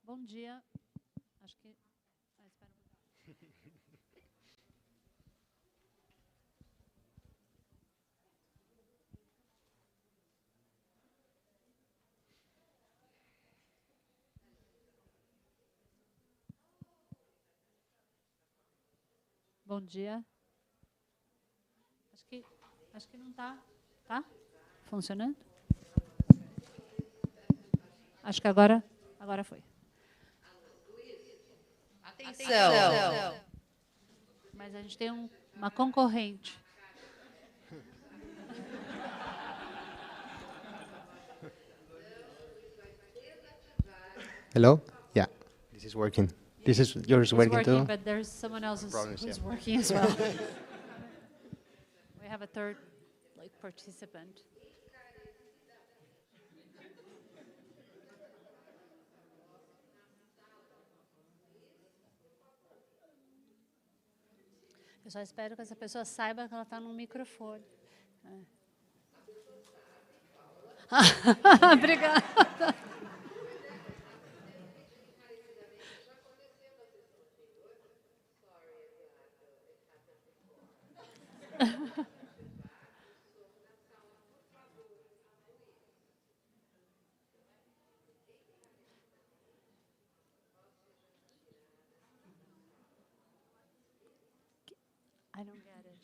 Bom dia. Acho que... espera um pouquinho. Bom dia. Acho que não está. Tá? Funcionando? Acho que agora foi. Atenção. Mas a gente tem uma concorrente. Hello? Yeah, this is working. This is yours It's working too? but there's someone else Problems, who's yeah. working as well. We have a third participant. Eu só espero que essa pessoa saiba que ela está no microfone. Obrigada. I don't get it.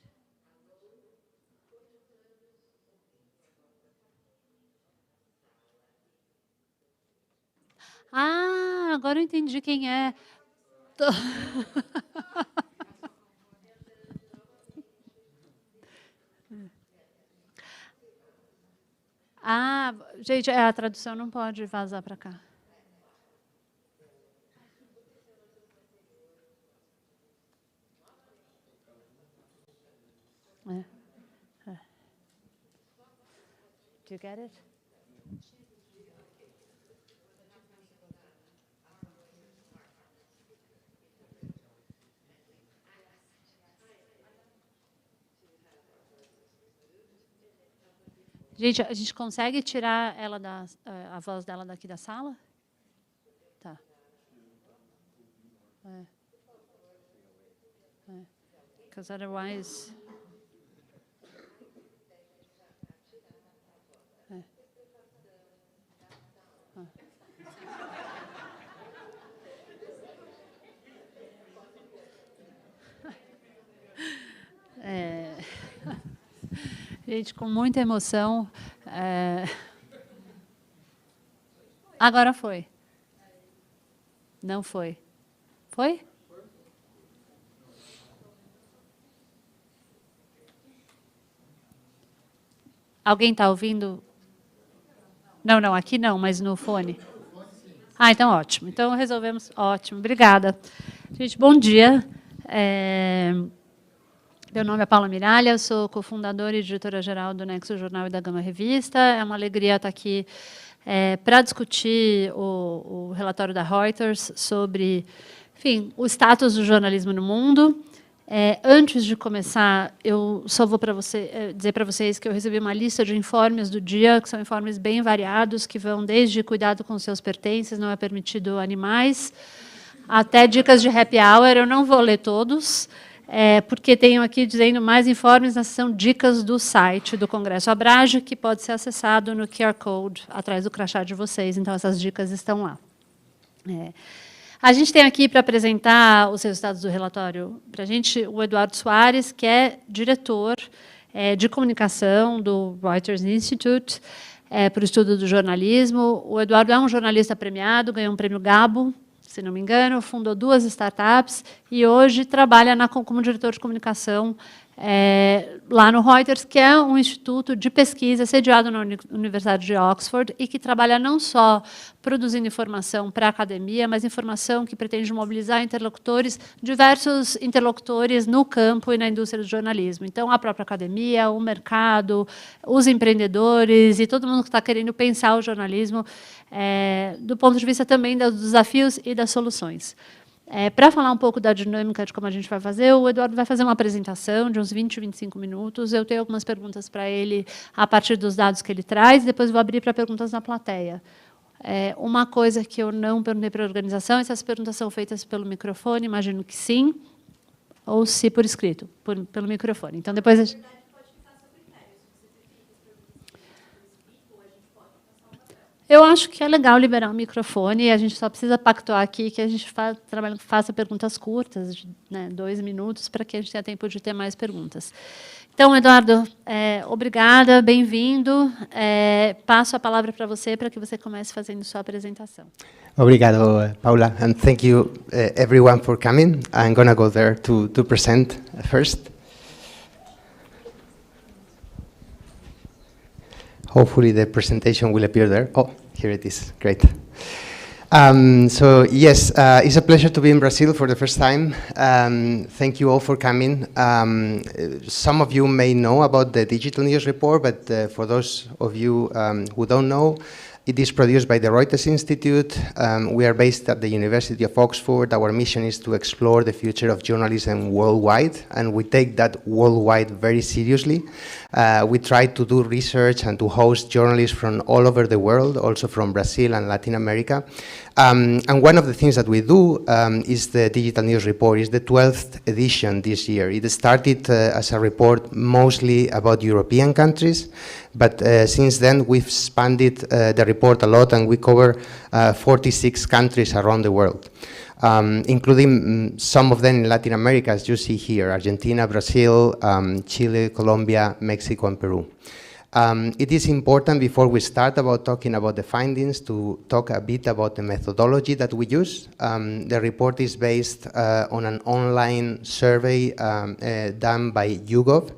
Ah, agora eu entendi quem é. Ah, gente, a tradução não pode vazar para cá. Do you get it? Gente, a gente consegue tirar ela a voz dela daqui da sala? Tá. Because otherwise... Gente, com muita emoção. Agora foi. Não foi. Foi? Alguém está ouvindo? Não, aqui não, mas no fone. Ah, então ótimo. Então resolvemos. Ótimo, obrigada. Gente, bom dia. Meu nome é Paula Miralha, eu sou cofundadora e diretora-geral do Nexo Jornal e da Gama Revista. É uma alegria estar aqui para discutir o relatório da Reuters sobre, enfim, o status do jornalismo no mundo. Antes de começar, eu só vou dizer para vocês que eu recebi uma lista de informes do dia, que são informes bem variados, que vão desde cuidado com seus pertences, não é permitido animais, até dicas de happy hour. Eu não vou ler todos, porque tenho aqui dizendo mais informes na seção dicas do site do Congresso Abrage, que pode ser acessado no QR Code atrás do crachá de vocês. Então, essas dicas estão lá. A gente tem aqui para apresentar os resultados do relatório para a gente o Eduardo Soares, que é diretor de comunicação do Reuters Institute para o estudo do jornalismo. O Eduardo é um jornalista premiado, ganhou um prêmio Gabo, se não me engano, fundou 2 startups e hoje trabalha como diretor de comunicação lá no Reuters, que é um instituto de pesquisa sediado na Universidade de Oxford e que trabalha não só produzindo informação para a academia, mas informação que pretende mobilizar diversos interlocutores no campo e na indústria do jornalismo. Então, a própria academia, o mercado, os empreendedores e todo mundo que está querendo pensar o jornalismo do ponto de vista também dos desafios e das soluções. Para falar um pouco da dinâmica de como a gente vai fazer, o Eduardo vai fazer uma apresentação de uns 20, 25 minutos. Eu tenho algumas perguntas para ele a partir dos dados que ele traz, depois vou abrir para perguntas na plateia. Uma coisa que eu não perguntei para a organização, essas perguntas são feitas pelo microfone, imagino que sim, ou se por escrito, pelo microfone. Então, depois... A gente... Eu acho que é legal liberar o microfone, e a gente só precisa pactuar aqui que a gente faça perguntas curtas, de 2 minutos, para que a gente tenha tempo de ter mais perguntas. Então, Eduardo, obrigada, bem-vindo. Passo a palavra para você, para que você comece fazendo sua apresentação. Obrigado, Paula, and thank you everyone for coming. I'm going to go there to present first. Hopefully the presentation will appear there. Oh, here it is. Great. So yes, it's a pleasure to be in Brazil for the first time. Thank you all for coming. Some of you may know about the digital news report, but for those of you who don't know, it is produced by the Reuters Institute. We are based at the University of Oxford. Our mission is to explore the future of journalism worldwide, and we take that worldwide very seriously. We try to do research and to host journalists from all over the world, also from Brazil and Latin America. And one of the things that we do is the Digital News Report. It's the 12th edition this year. It started as a report mostly about European countries, but since then we've expanded the report a lot, and we cover 46 countries around the world, including some of them in Latin America, as you see here: Argentina, Brazil, Chile, Colombia, Mexico, and Peru. It is important, before we start about talking about the findings, to talk a bit about the methodology that we use. The report is based on an online survey done by YouGov.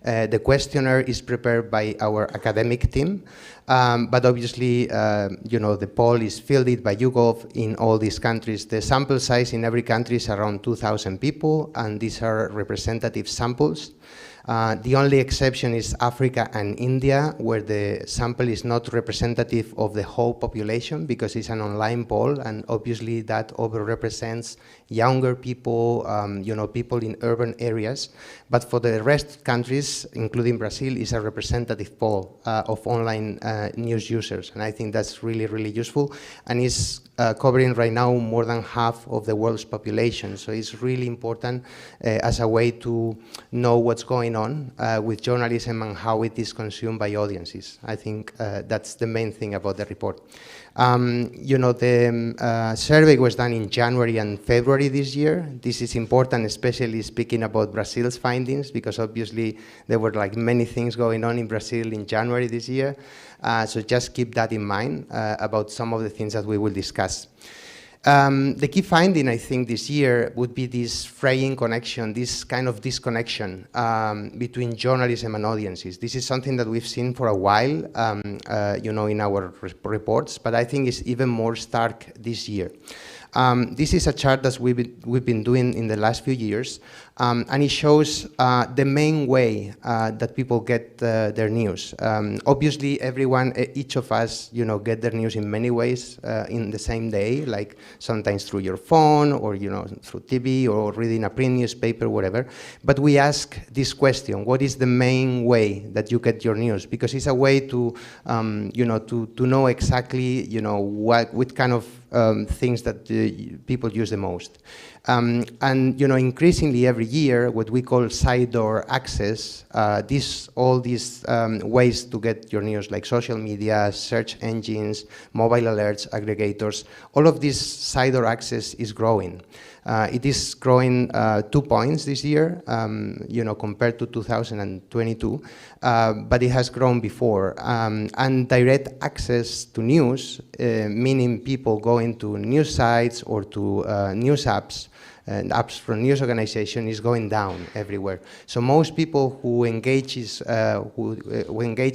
The questionnaire is prepared by our academic team, but obviously, the poll is fielded by YouGov in all these countries. The sample size in every country is around 2,000 people, and these are representative samples. The only exception is Africa and India, where the sample is not representative of the whole population because it's an online poll, and obviously that overrepresents younger people, people in urban areas. But for the rest of countries, including Brazil, is a representative poll of online news users, and I think that's really, really useful, and is covering right now more than half of the world's population. So it's really important as a way to know what's going on with journalism and how it is consumed by audiences. I think that's the main thing about the report. The survey was done in January and February this year. This is important, especially speaking about Brazil's findings, because obviously there were many things going on in Brazil in January this year. So just keep that in mind about some of the things that we will discuss. The key finding, I think, this year would be this fraying connection, this kind of disconnection between journalism and audiences. This is something that we've seen for a while, in our reports, but I think it's even more stark this year. This is a chart that we've been doing in the last few years, and it shows the main way that people get their news. Obviously, each of us, get their news in many ways in the same day, like sometimes through your phone, or through TV, or reading a print newspaper, whatever. But we ask this question: what is the main way that you get your news? Because it's a way to, to know exactly, what kind of things that people use the most. And increasingly every year, what we call side door access, all these ways to get your news, like social media, search engines, mobile alerts, aggregators, all of this side door access is growing. It is growing 2 points this year, compared to 2022, but it has grown before. And direct access to news, meaning people going to news sites or to news apps, and apps from news organization, is going down everywhere. So most people who engage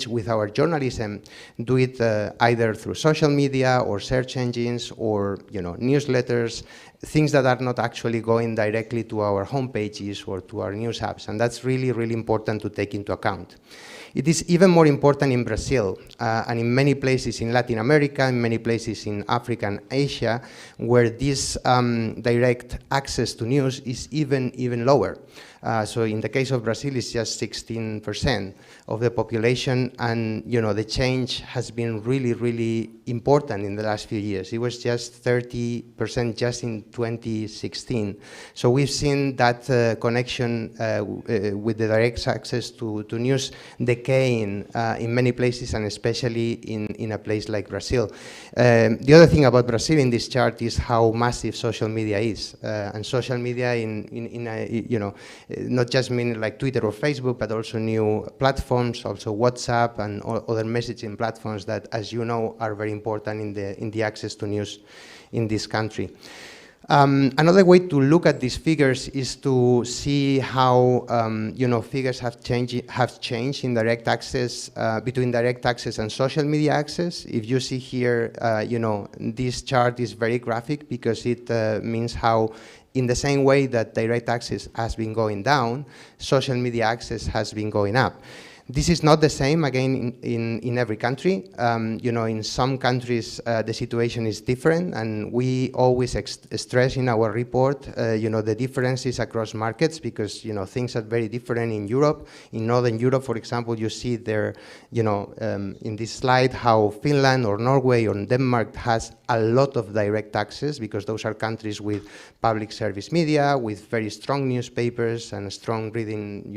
with our journalism do it either through social media or search engines or newsletters, things that are not actually going directly to our homepages or to our news apps, and that's really, really important to take into account. It is even more important in Brazil and in many places in Latin America, in many places in Africa and Asia, where this direct access to news is even lower. So in the case of Brazil, it's just 16% of the population, and the change has been really important in the last few years. It was just 30% just in 2016. So we've seen that connection with the direct access to news decaying in many places, and especially in a place like Brazil. The other thing about Brazil in this chart is how massive social media is, and social media not just meaning like Twitter or Facebook, but also new platforms, also WhatsApp and other messaging platforms that, as you know, are very important in the access to news in this country. Another way to look at these figures is to see how figures have changed in direct access between direct access and social media access. If you see here, this chart is very graphic because it means how, in the same way that direct access has been going down, social media access has been going up. This is not the same, again, in every country. In some countries, the situation is different, and we always stress in our report, the differences across markets, because, things are very different in Europe. In Northern Europe, for example, you see there, in this slide, how Finland or Norway or Denmark has a lot of direct access, because those are countries with public service media, with very strong newspapers and strong reading,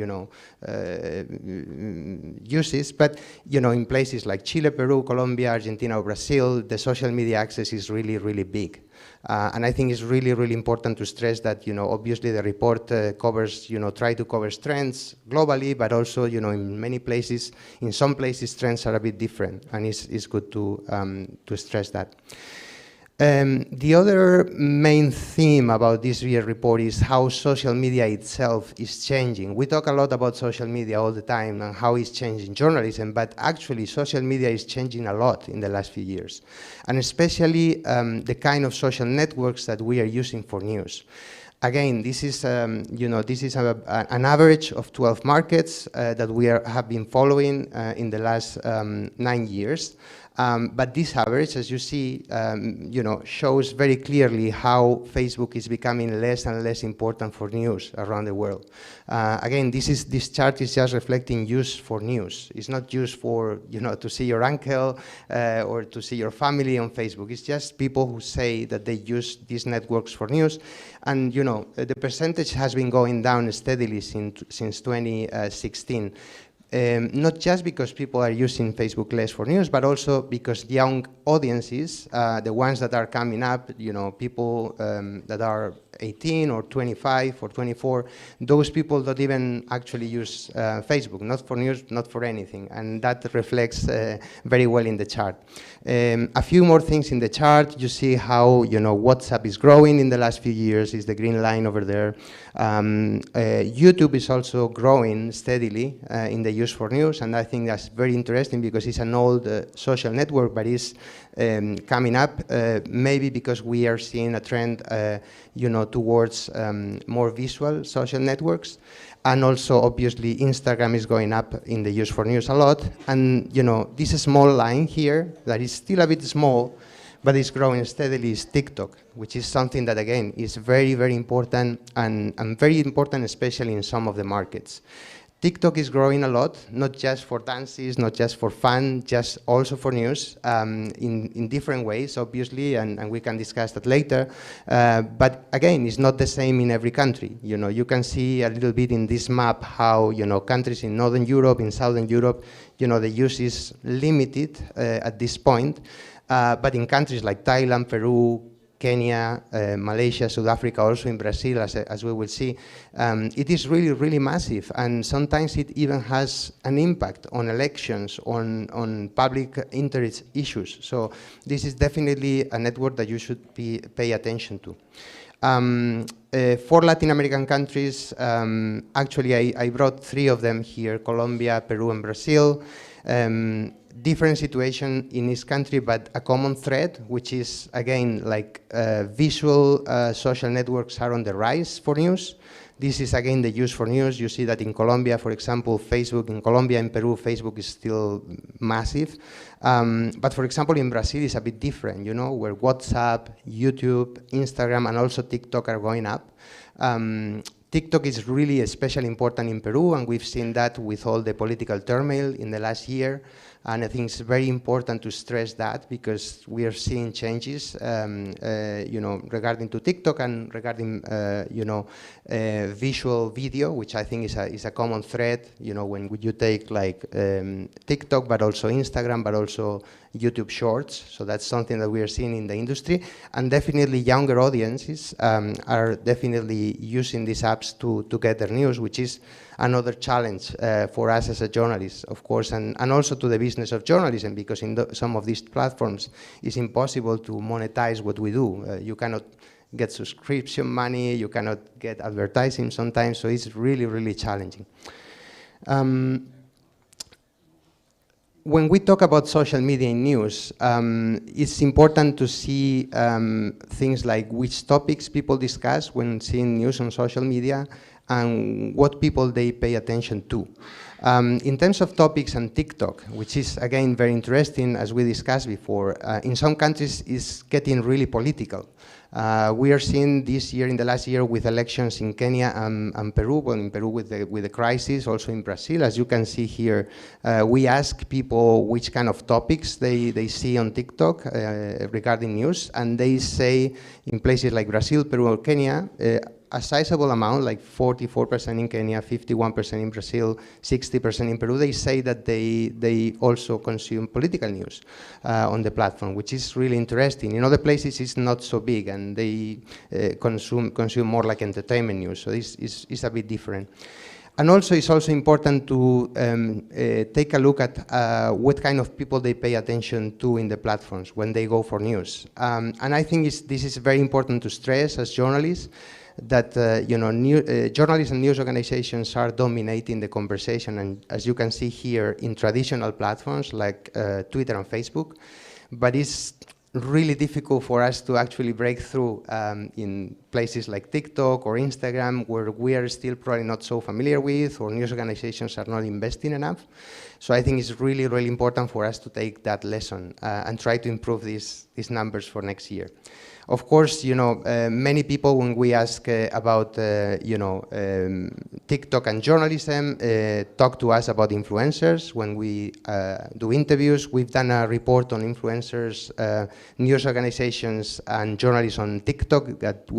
uses. But in places like Chile, Peru, Colombia, Argentina, or Brazil, the social media access is really big. And I think it's really important to stress that, obviously the report covers, try to cover trends globally, but also, in many places, in some places, trends are a bit different, and it's good to stress that. The other main theme about this year's report is how social media itself is changing. We talk a lot about social media all the time and how it's changing journalism, but actually social media is changing a lot in the last few years, and especially the kind of social networks that we are using for news. Again, this is, this is an average of 12 markets that we have been following in the last 9 years. But this average, as you see, shows very clearly how Facebook is becoming less and less important for news around the world. Again, this chart is just reflecting use for news. It's not used for, to see your uncle or to see your family on Facebook. It's just people who say that they use these networks for news. And, the percentage has been going down steadily since 2016. Not just because people are using Facebook less for news, but also because young audiences, the ones that are coming up, people that are 18 or 25 or 24, those people don't even actually use Facebook, not for news, not for anything, and that reflects very well in the chart. A few more things in the chart. You see how WhatsApp is growing in the last few years, is the green line over there. YouTube is also growing steadily in the use for news, and I think that's very interesting because it's an old social network, but it's coming up, maybe because we are seeing a trend, towards more visual social networks. And also, obviously, Instagram is going up in the use for news a lot. And, this small line here, that is still a bit small, but it's growing steadily, is TikTok, which is something that, again, is very, very important, and very important, especially in some of the markets. TikTok is growing a lot, not just for dances, not just for fun, just also for news, in different ways, obviously, and we can discuss that later. But again, it's not the same in every country. You can see a little bit in this map how, countries in Northern Europe, in Southern Europe, the use is limited at this point. But in countries like Thailand, Peru, Kenya, Malaysia, South Africa, also in Brazil, as we will see, it is really, really massive. And sometimes it even has an impact on elections, on public interest issues. So this is definitely a network that you should pay attention to. For Latin American countries, actually I brought 3 of them here, Colombia, Peru, and Brazil. Different situation in each country, but a common thread, which is, again, like visual social networks are on the rise for news. This is again the use for news. You see that in Colombia, for example, Facebook, in Colombia and Peru, Facebook is still massive. But for example, in Brazil, it's a bit different, you know, where WhatsApp, YouTube, Instagram, and also TikTok are going up. TikTok is really especially important in Peru, and we've seen that with all the political turmoil in the last year. And I think it's very important to stress that, because we are seeing changes, you know, regarding to TikTok and regarding, you know, visual video, which I think is a common thread, you know, when you take like TikTok, but also Instagram, but also YouTube Shorts. So that's something that we are seeing in the industry. And definitely younger audiences are definitely using these apps to get their news, which is another challenge for us as a journalist, of course, and also to the business of journalism, because in some of these platforms, it's impossible to monetize what we do. You cannot get subscription money, you cannot get advertising sometimes, so it's really, really challenging. When we talk about social media in news, it's important to see things like which topics people discuss when seeing news on social media, and what people they pay attention to. In terms of topics and TikTok, which is again very interesting, as we discussed before, in some countries it's getting really political. We are seeing this year, in the last year, with elections in Kenya and Peru, well, in Peru with the crisis, also in Brazil, as you can see here, we ask people which kind of topics they see on TikTok regarding news, and they say in places like Brazil, Peru, or Kenya, a sizable amount, like 44% in Kenya, 51% in Brazil, 60% in Peru, they say that they also consume political news on the platform, which is really interesting. In other places, it's not so big, and they consume more like entertainment news, so this is a bit different. And also, it's also important to take a look at what kind of people they pay attention to in the platforms when they go for news. And I think this is very important to stress as journalists, that you know, journalists and news organizations are dominating the conversation, and as you can see here, in traditional platforms like Twitter and Facebook, but it's really difficult for us to actually break through in places like TikTok or Instagram, where we are still probably not so familiar with, or news organizations are not investing enough. So I think it's really, really important for us to take that lesson and try to improve these numbers for next year. Of course, you know, many people, when we ask about, you know, TikTok and journalism, talk to us about influencers. When we do interviews, we've done a report on influencers, news organizations, and journalists on TikTok that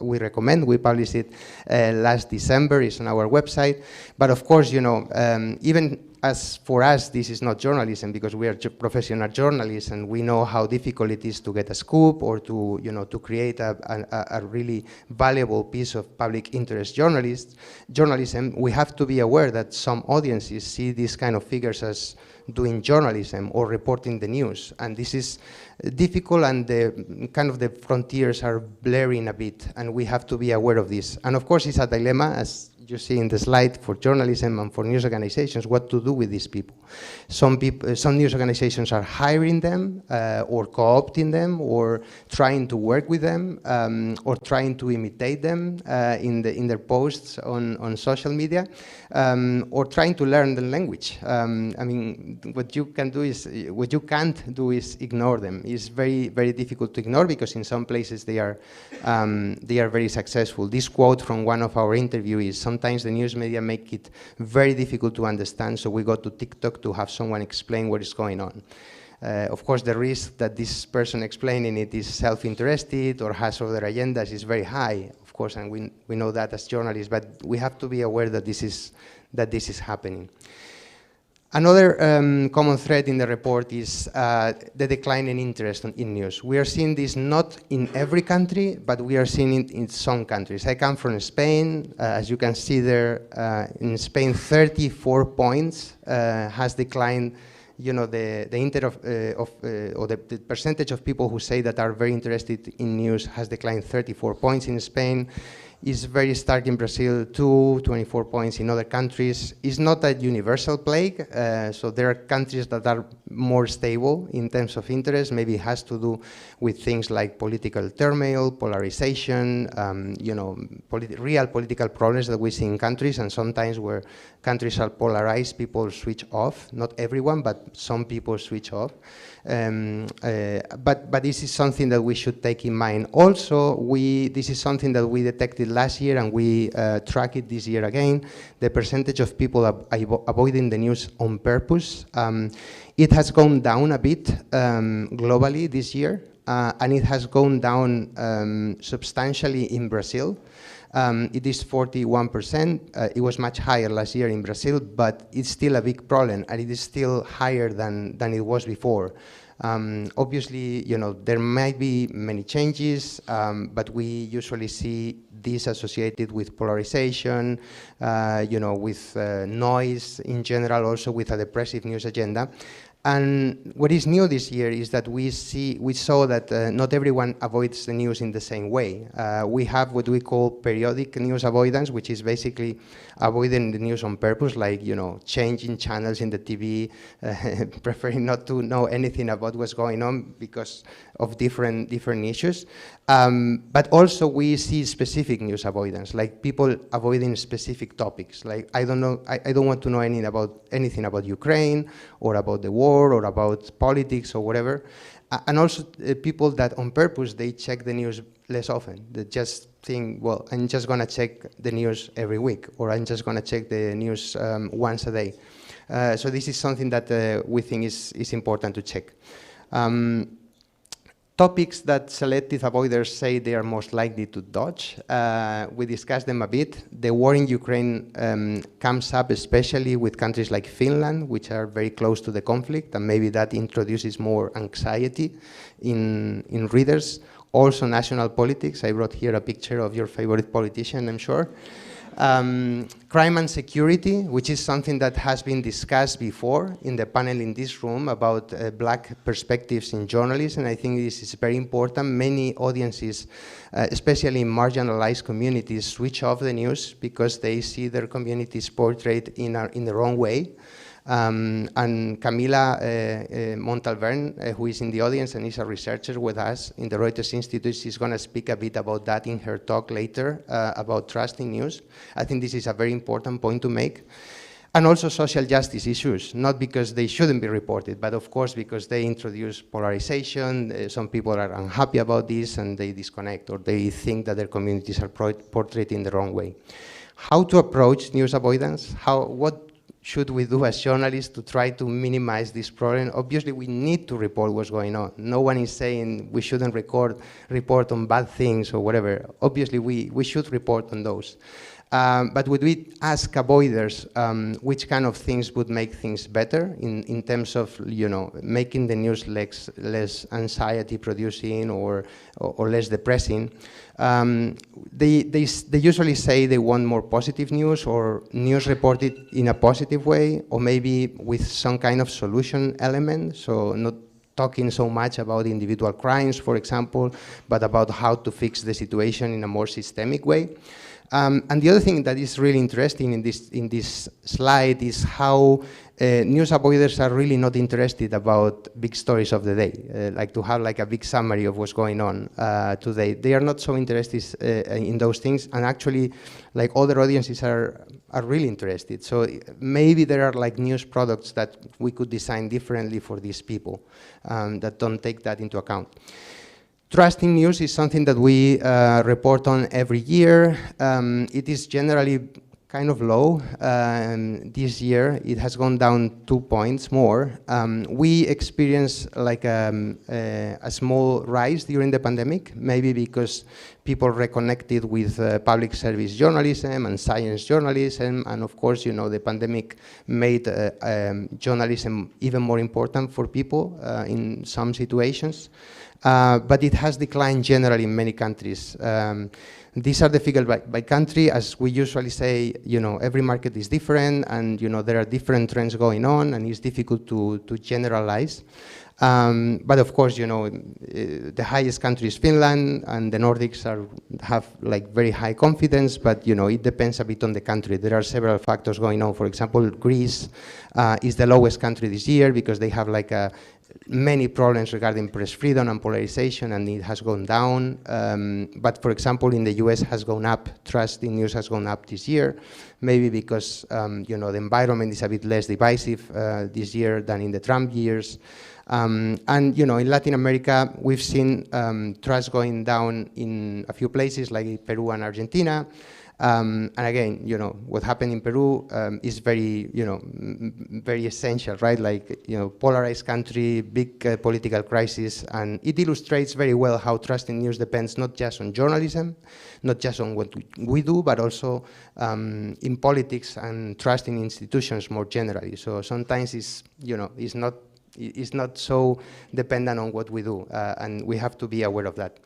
we recommend. We published it last December. It's on our website. But of course, you know, even as for us, this is not journalism, because we are professional journalists, and we know how difficult it is to get a scoop, or to, you know, to create a really valuable piece of public interest journalism. We have to be aware that some audiences see these kind of figures as doing journalism or reporting the news, and this is difficult, and the frontiers are blurring a bit, and we have to be aware of this. And of course, it's a dilemma, as you see in the slide, for journalism and for news organizations, what to do with these people. Some news organizations are hiring them, or co-opting them, or trying to work with them, or trying to imitate them in their posts on social media, or trying to learn the language. I mean, what you can't do is ignore them. It's very, very difficult to ignore, because in some places they are very successful. This quote from one of our interviewees: sometimes the news media make it very difficult to understand, so we go to TikTok to have someone explain what is going on. Of course, the risk that this person explaining it is self-interested or has other agendas is very high, of course, and we know that as journalists, but we have to be aware that this is happening. Another common thread in the report is the decline in interest in news. We are seeing this not in every country, but we are seeing it in some countries. I come from Spain. As you can see there, in Spain, 34 points has declined. You know, the percentage of people who say that are very interested in news has declined 34 points in Spain. Is very stark in Brazil, 24 points in other countries. It's not a universal plague, so there are countries that are more stable in terms of interest. Maybe it has to do with things like political turmoil, polarization, you know, real political problems that we see in countries, and sometimes where countries are polarized, people switch off. Not everyone, but some people switch off. But this is something that we should take in mind. Also, this is something that we detected last year, and we track it this year again, the percentage of people avoiding the news on purpose. It has gone down a bit globally this year, and it has gone down substantially in Brazil. It is 41%. It was much higher last year in Brazil, but it's still a big problem, and it is still higher than it was before. Obviously, you know, there might be many changes, but we usually see this associated with polarization, you know, with noise in general, also with a depressive news agenda. And what is new this year is that we saw that not everyone avoids the news in the same way. We have what we call periodic news avoidance, which is basically avoiding the news on purpose, like, you know, changing channels in the TV, preferring not to know anything about what's going on because of different issues. But also we see specific news avoidance, like people avoiding specific topics. Like, I don't want to know anything about Ukraine or about the war or about politics or whatever. And also people that on purpose, they check the news less often. They just think, well, I'm just gonna check the news every week, or I'm just gonna check the news once a day. So this is something that we think is important to check. Topics that selective avoiders say they are most likely to dodge. We discussed them a bit. The war in Ukraine comes up especially with countries like Finland, which are very close to the conflict, and maybe that introduces more anxiety in readers. Also national politics. I brought here a picture of your favorite politician, I'm sure. Crime and security, which is something that has been discussed before in the panel in this room about black perspectives in journalism. I think this is very important. Many audiences, especially in marginalized communities, switch off the news because they see their communities portrayed in the wrong way. And Camila Montalvern, who is in the audience and is a researcher with us in the Reuters Institute, she's going to speak a bit about that in her talk later about trusting news. I think this is a very important point to make. And also social justice issues, not because they shouldn't be reported, but of course because they introduce polarization. Some people are unhappy about this and they disconnect, or they think that their communities are portrayed in the wrong way. How to approach news avoidance? What should we do as journalists to try to minimize this problem? Obviously, we need to report what's going on. No one is saying we shouldn't report on bad things or whatever. Obviously, we should report on those. But would we ask avoiders which kind of things would make things better in terms of, you know, making the news less anxiety-producing or less depressing? They usually say they want more positive news, or news reported in a positive way, or maybe with some kind of solution element. So not talking so much about individual crimes, for example, but about how to fix the situation in a more systemic way. And the other thing that is really interesting in this slide is how news avoiders are really not interested about big stories of the day, like to have like a big summary of what's going on today. They are not so interested in those things, and actually, like other audiences are really interested. So maybe there are like news products that we could design differently for these people that don't take that into account. Trusting news is something that we report on every year. It is generally kind of low. This year, it has gone down 2 points more. We experienced like a small rise during the pandemic, maybe because people reconnected with public service journalism and science journalism, and of course, you know, the pandemic made journalism even more important for people in some situations. But it has declined generally in many countries. These are the figures by country. As we usually say, you know, every market is different, and you know there are different trends going on, and it's difficult to generalize. But of course, the highest country is Finland, and the Nordics have like very high confidence, but it depends a bit on the country. There are several factors going on. For example, Greece is the lowest country this year because they have like many problems regarding press freedom and polarization, and it has gone down. But for example, in the US has gone up. Trust in news has gone up this year, maybe because the environment is a bit less divisive this year than in the Trump years. And in Latin America, we've seen trust going down in a few places like Peru and Argentina. And again, what happened in Peru is very, very essential, right? Like, polarized country, big political crisis, and it illustrates very well how trust in news depends not just on journalism, not just on what we do, but also in politics and trust in institutions more generally. So sometimes it's not so dependent on what we do, and we have to be aware of that.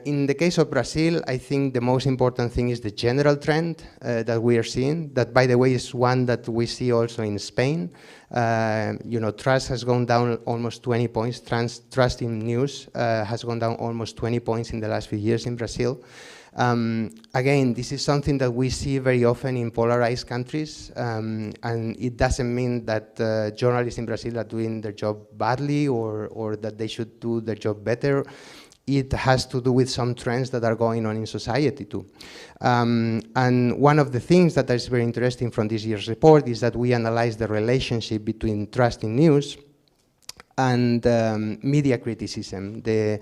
In the case of Brazil, I think the most important thing is the general trend that we are seeing, that by the way is one that we see also in Spain. Trust has gone down almost 20 points. Trust in news has gone down almost 20 points in the last few years in Brazil. Again, this is something that we see very often in polarized countries, and it doesn't mean that journalists in Brazil are doing their job badly or that they should do their job better. It has to do with some trends that are going on in society too. And one of the things that is very interesting from this year's report is that we analyze the relationship between trust in news and media criticism, the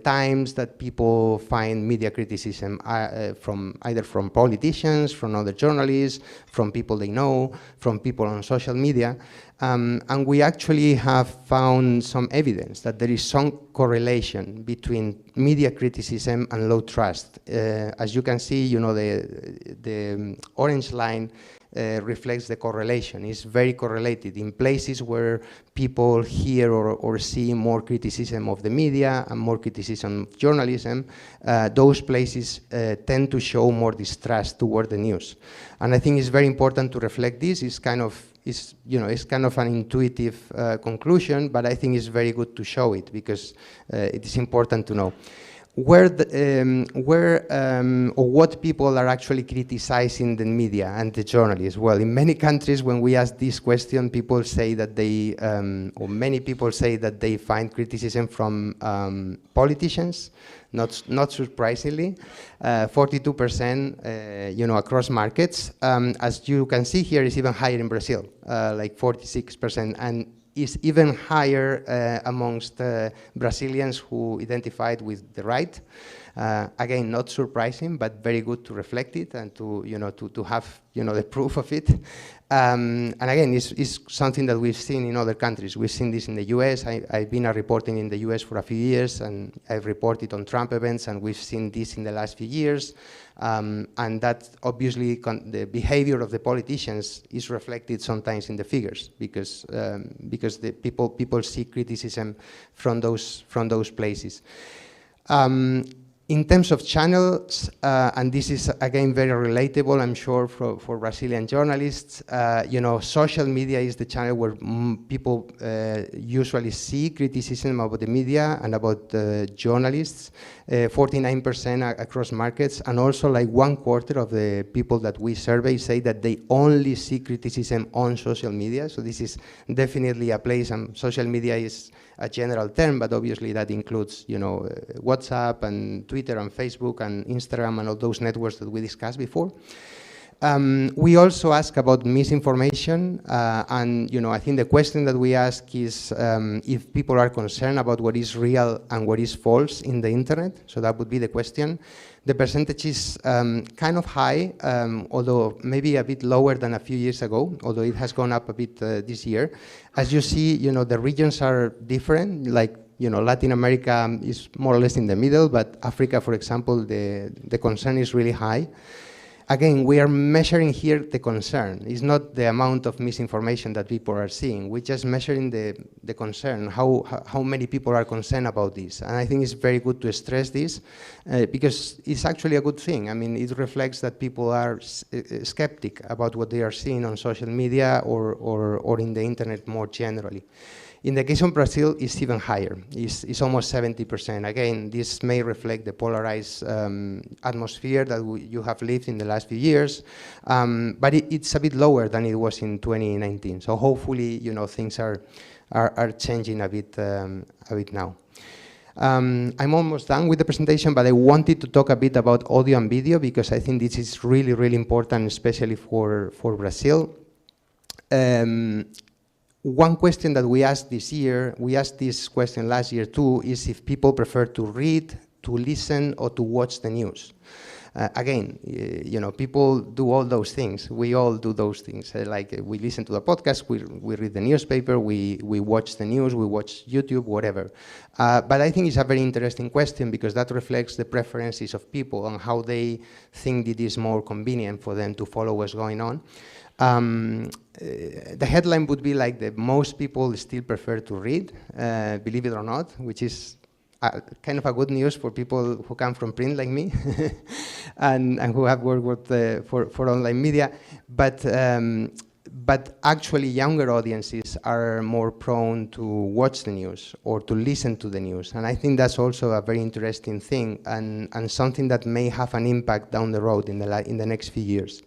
times that people find media criticism either from politicians, from other journalists, from people they know, from people on social media. And we actually have found some evidence that there is some correlation between media criticism and low trust. As you can see, the orange line reflects the correlation. It's very correlated. In places where people hear or see more criticism of the media and more criticism of journalism, those places tend to show more distrust toward the news. And I think it's very important to reflect this. It's kind of an intuitive conclusion, but I think it's very good to show it because it is important to know where or what people are actually criticizing the media and the journalists. Well, in many countries, when we ask this question, people say that they, or many people say that they find criticism from politicians. Not surprisingly, 42%, across markets. As you can see here, it's even higher in Brazil, like 46%, and is even higher amongst Brazilians who identified with the right. Again, not surprising, but very good to reflect it and to have the proof of it. And again, it's something that we've seen in other countries. We've seen this in the US. I've been reporting in the US for a few years, and I've reported on Trump events, and we've seen this in the last few years. And that obviously the behavior of the politicians is reflected sometimes in the figures because the people see criticism from those places. In terms of channels, and this is again very relatable, I'm sure, for Brazilian journalists, social media is the channel where people usually see criticism about the media and about journalists, 49% across markets, and also like 1/4 of the people that we survey say that they only see criticism on social media. So this is definitely a place, and social media is a general term, but obviously that includes, WhatsApp and Twitter and Facebook and Instagram and all those networks that we discussed before. We also ask about misinformation, and I think the question that we ask is if people are concerned about what is real and what is false in the internet. So that would be the question. The percentage is kind of high, although maybe a bit lower than a few years ago, although it has gone up a bit this year. As you see, the regions are different, like Latin America is more or less in the middle, but Africa, for example, the concern is really high. Again, we are measuring here the concern. It's not the amount of misinformation that people are seeing. We're just measuring the concern, how many people are concerned about this. And I think it's very good to stress this because it's actually a good thing. I mean, it reflects that people are skeptic about what they are seeing on social media or in the internet more generally. In the case of Brazil, it's even higher. It's almost 70%. Again, this may reflect the polarized atmosphere that you have lived in the last few years, but it's a bit lower than it was in 2019. So hopefully, things are changing a bit now. I'm almost done with the presentation, but I wanted to talk a bit about audio and video because I think this is really, really important, especially for Brazil. One question that we asked this year, we asked this question last year too, is if people prefer to read, to listen, or to watch the news. Again, people do all those things. We all do those things. Like we listen to the podcast, we read the newspaper, we watch the news, we watch YouTube, whatever. But I think it's a very interesting question because that reflects the preferences of people and how they think it is more convenient for them to follow what's going on. The headline would be like that most people still prefer to read, believe it or not, which is kind of a good news for people who come from print like me and who have worked for online media. But actually younger audiences are more prone to watch the news or to listen to the news. And I think that's also a very interesting thing and something that may have an impact down the road in the next few years.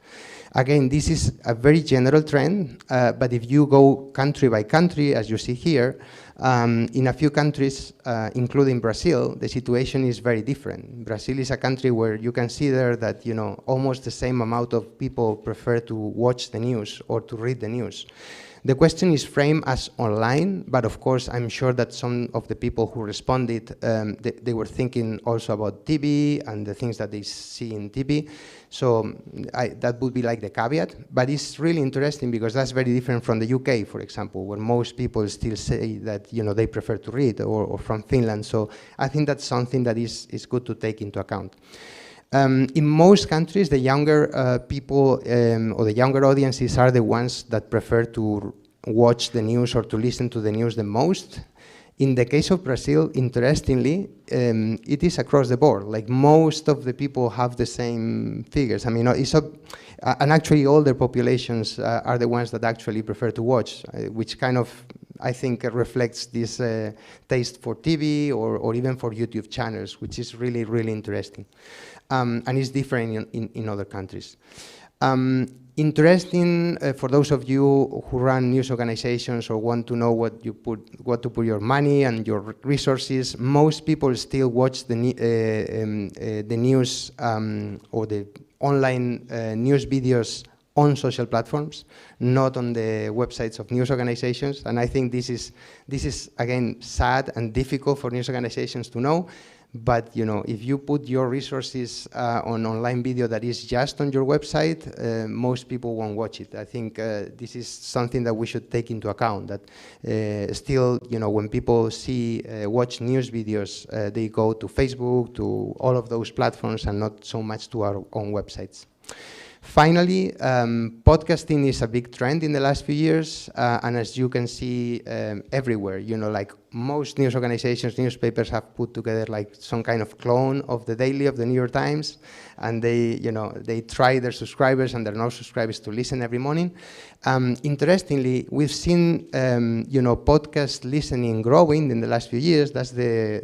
Again, this is a very general trend, but if you go country by country, as you see here, in a few countries, including Brazil, the situation is very different. Brazil is a country where you can see there that almost the same amount of people prefer to watch the news or to read the news. The question is framed as online, but of course I'm sure that some of the people who responded, they were thinking also about TV and the things that they see in TV. So that would be like the caveat, but it's really interesting because that's very different from the UK, for example, where most people still say that they prefer to read, or from Finland. So I think that's something that is good to take into account. In most countries, the younger people or the younger audiences are the ones that prefer to watch the news or to listen to the news the most. In the case of Brazil, interestingly, it is across the board. Like most of the people have the same figures. I mean, and actually older populations are the ones that actually prefer to watch, which kind of, I think, reflects this taste for TV or even for YouTube channels, which is really, really interesting. And is different in other countries. Interesting for those of you who run news organizations or want to know what to put your money and your resources. Most people still watch the news or the online news videos on social platforms, not on the websites of news organizations. And I think this is again sad and difficult for news organizations to know. But if you put your resources on online video that is just on your website, most people won't watch it. I think this is something that we should take into account. That still, when people watch news videos, they go to Facebook, to all of those platforms, and not so much to our own websites. Finally, podcasting is a big trend in the last few years, and as you can see everywhere, like most news organizations, newspapers have put together like some kind of clone of the Daily of the New York Times, and they try their subscribers and their non-subscribers to listen every morning. Interestingly, we've seen podcast listening growing in the last few years. That's the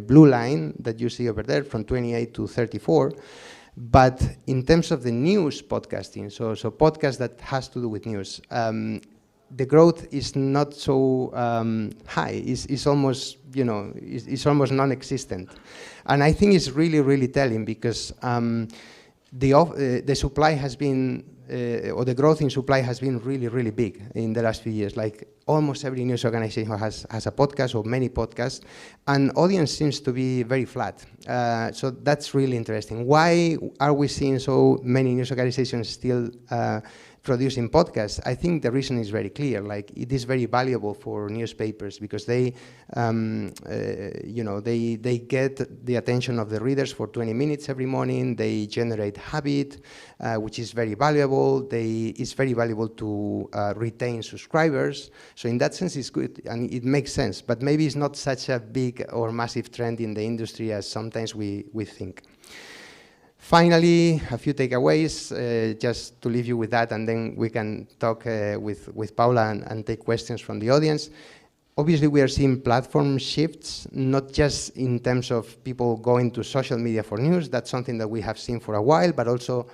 blue line that you see over there from 28 to 34. But in terms of the news podcasting, so podcast that has to do with news, the growth is not so high. It's almost, it's almost non-existent. And I think it's really, really telling because the supply has been, or the growth in supply has been really, really big in the last few years. Like almost every news organization has a podcast or many podcasts, and audience seems to be very flat. So that's really interesting. Why are we seeing so many news organizations still producing podcasts? I think the reason is very clear. Like it is very valuable for newspapers because they, they get the attention of the readers for 20 minutes every morning. They generate habit, which is very valuable. It's very valuable to retain subscribers. So in that sense, it's good and it makes sense. But maybe it's not such a big or massive trend in the industry as sometimes we think. Finally, a few takeaways, just to leave you with that, and then we can talk with Paula and take questions from the audience. Obviously, we are seeing platform shifts, not just in terms of people going to social media for news. That's something that we have seen for a while, but also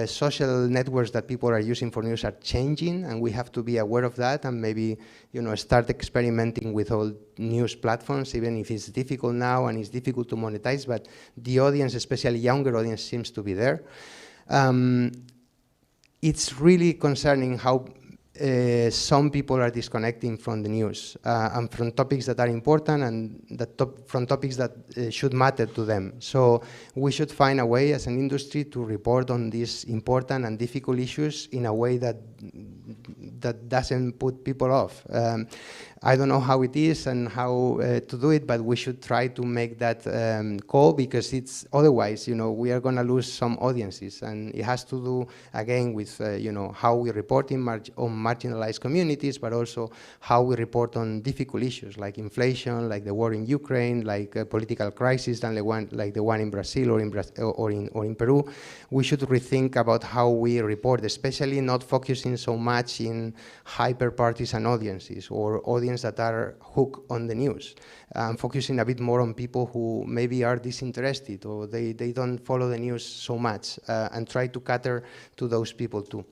social networks that people are using for news are changing, and we have to be aware of that and maybe, you know, start experimenting with all news platforms, even if it's difficult now and it's difficult to monetize, but the audience, especially younger audience, seems to be there. It's really concerning how some people are disconnecting from the news and from topics that are important and from topics that should matter to them. So we should find a way as an industry to report on these important and difficult issues in a way that doesn't put people off. I don't know how it is and how to do it, but we should try to make that call, because it's otherwise, you know, we are going to lose some audiences, and it has to do again with you know, how we report on marginalized communities, but also how we report on difficult issues like inflation, like the war in Ukraine, like a political crisis, like the one in Brazil or in Peru. We should rethink about how we report, especially not focusing so much in hyper-partisan audiences or audiences that are hooked on the news, focusing a bit more on people who maybe are disinterested or they don't follow the news so much, and try to cater to those people too.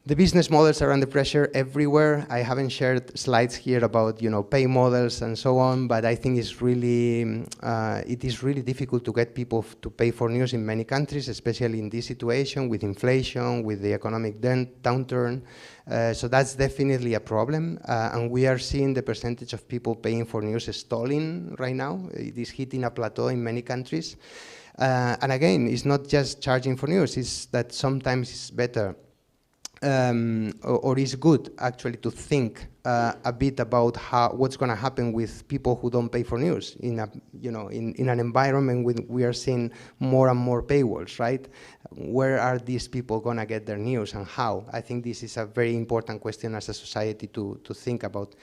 The business models are under pressure everywhere. I haven't shared slides here about, you know, pay models and so on, but I think it's really, it is really difficult to get people to pay for news in many countries, especially in this situation with inflation, with the economic downturn. So that's definitely a problem, and we are seeing the percentage of people paying for news stalling right now. It is hitting a plateau in many countries. And again, it's not just charging for news, it's that sometimes it's better or is good actually to think a bit about what's going to happen with people who don't pay for news in a, you know, in an environment when we are seeing more and more paywalls, right? Where are these people going to get their news and how? I think this is a very important question as a society to think about.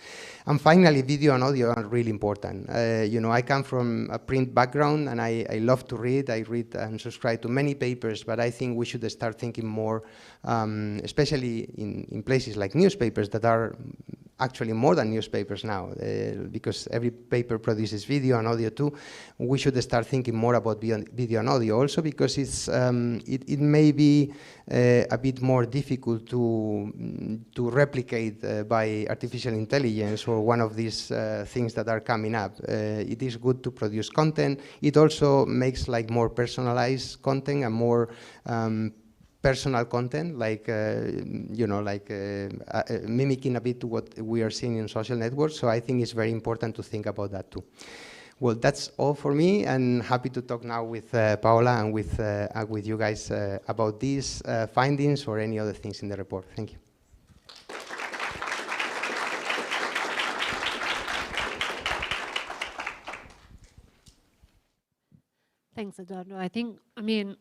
And finally, video and audio are really important. You know, I come from a print background and I love to read. I read and subscribe to many papers, but I think we should start thinking more, especially in places like newspapers that are actually more than newspapers now, because every paper produces video and audio too. We should start thinking more about video and audio also, because it's it may be a bit more difficult to replicate by artificial intelligence or one of these things that are coming up. It is good to produce content. It also makes like more personalized content and more personal content, like you know, like mimicking a bit to what we are seeing in social networks. So I think it's very important to think about that too. Well, that's all for me, and happy to talk now with Paola and with you guys about these findings or any other things in the report. Thank you. Thanks, Eduardo. I think, I mean,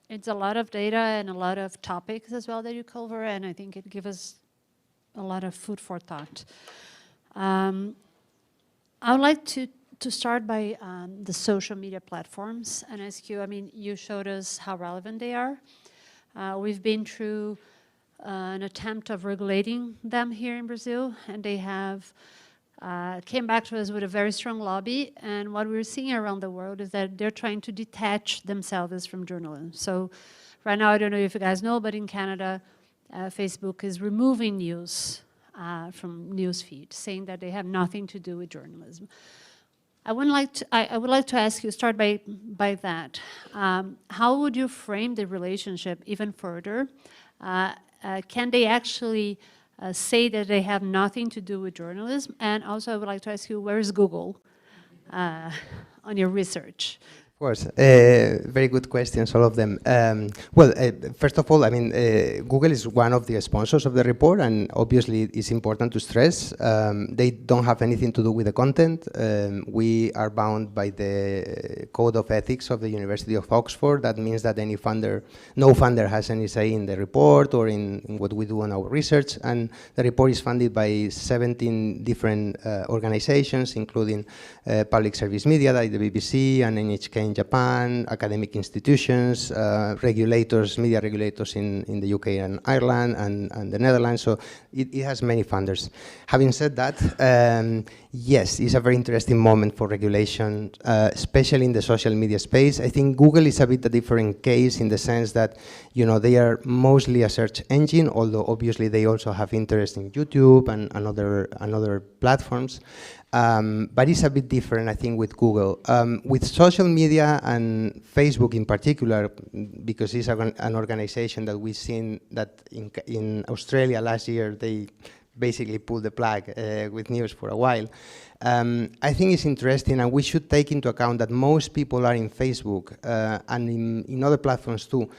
it's a lot of data and a lot of topics as well that you cover, and I think it gives us a lot of food for thought. I would like to start by the social media platforms and ask you, I mean, you showed us how relevant they are. We've been through an attempt of regulating them here in Brazil, and they have came back to us with a very strong lobby, and what we're seeing around the world is that they're trying to detach themselves from journalism. So right now, I don't know if you guys know, but in Canada, Facebook is removing news from newsfeed, saying that they have nothing to do with journalism. I would like to ask you, start by that. How would you frame the relationship even further? Can they actually say that they have nothing to do with journalism? And also, I would like to ask you, where is Google on your research? Of course, very good questions, all of them. Well, first of all, I mean, Google is one of the sponsors of the report, and obviously it's important to stress they don't have anything to do with the content. We are bound by the Code of Ethics of the University of Oxford. That means that no funder has any say in the report or in what we do on our research, and the report is funded by 17 different organizations, including public service media like the BBC and NHK in Japan, academic institutions, regulators, media regulators in the UK and Ireland and the Netherlands. So it has many funders. Having said that, yes, it's a very interesting moment for regulation, especially in the social media space. I think Google is a bit a different case in the sense that, you know, they are mostly a search engine, although obviously they also have interest in YouTube and other platforms. But it's a bit different, I think, with Google. With social media and Facebook in particular, because it's an organization that we've seen that in Australia last year, they basically pulled the plug with news for a while. I think it's interesting, and we should take into account that most people are in Facebook and in other platforms too,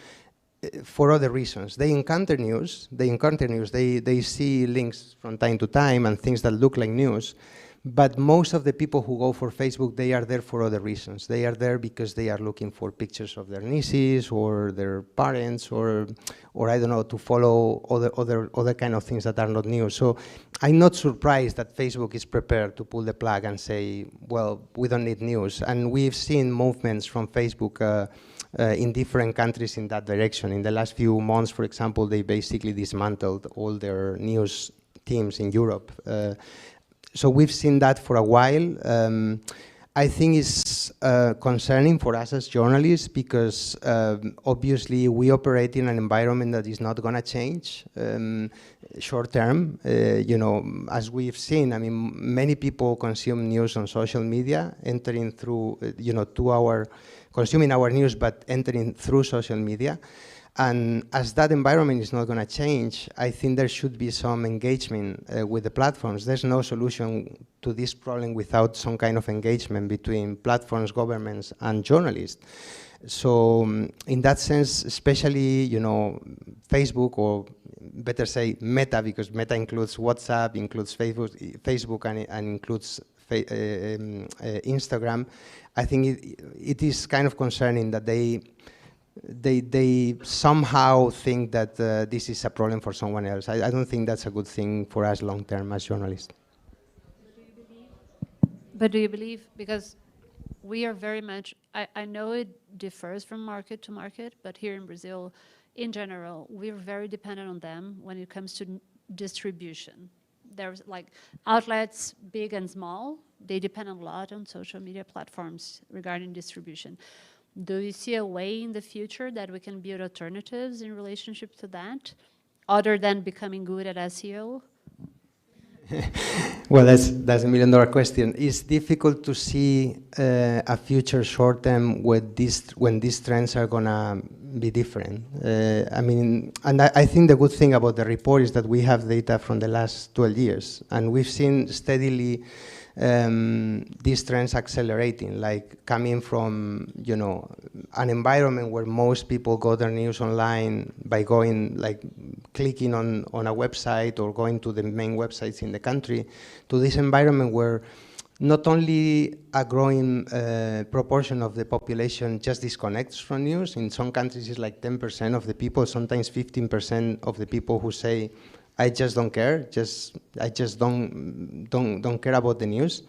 for other reasons. They encounter news, they see links from time to time and things that look like news. But most of the people who go for Facebook, they are there for other reasons. They are there because they are looking for pictures of their nieces or their parents, or I don't know, to follow other kind of things that are not news. So I'm not surprised that Facebook is prepared to pull the plug and say, well, we don't need news. And we've seen movements from Facebook in different countries in that direction. In the last few months, for example, they basically dismantled all their news teams in Europe. So we've seen that for a while. I think it's concerning for us as journalists because obviously we operate in an environment that is not going to change short term. You know, as we've seen, I mean, many people consume news on social media, entering through, you know, consuming our news, but entering through social media. And as that environment is not going to change, I think there should be some engagement with the platforms. There's no solution to this problem without some kind of engagement between platforms, governments, and journalists. So in that sense, especially, you know, Facebook, or better say Meta, because Meta includes WhatsApp, includes Facebook and includes Instagram. I think it is kind of concerning that they somehow think that this is a problem for someone else. I don't think that's a good thing for us long term as journalists. But do you believe, because we are very much, I know it differs from market to market, but here in Brazil, in general, we're very dependent on them when it comes to distribution. There's like outlets, big and small, they depend a lot on social media platforms regarding distribution. Do you see a way in the future that we can build alternatives in relationship to that, other than becoming good at SEO? Well, that's a $1 million question. It's difficult to see a future short term when these trends are gonna be different. I mean, and I think the good thing about the report is that we have data from the last 12 years, and we've seen steadily these trends accelerating, like coming from, you know, an environment where most people got their news online by going, like clicking on a website or going to the main websites in the country, to this environment where not only a growing proportion of the population just disconnects from news. In some countries it's like 10% of the people, sometimes 15% of the people who say, I just don't care, I just don't care about the news.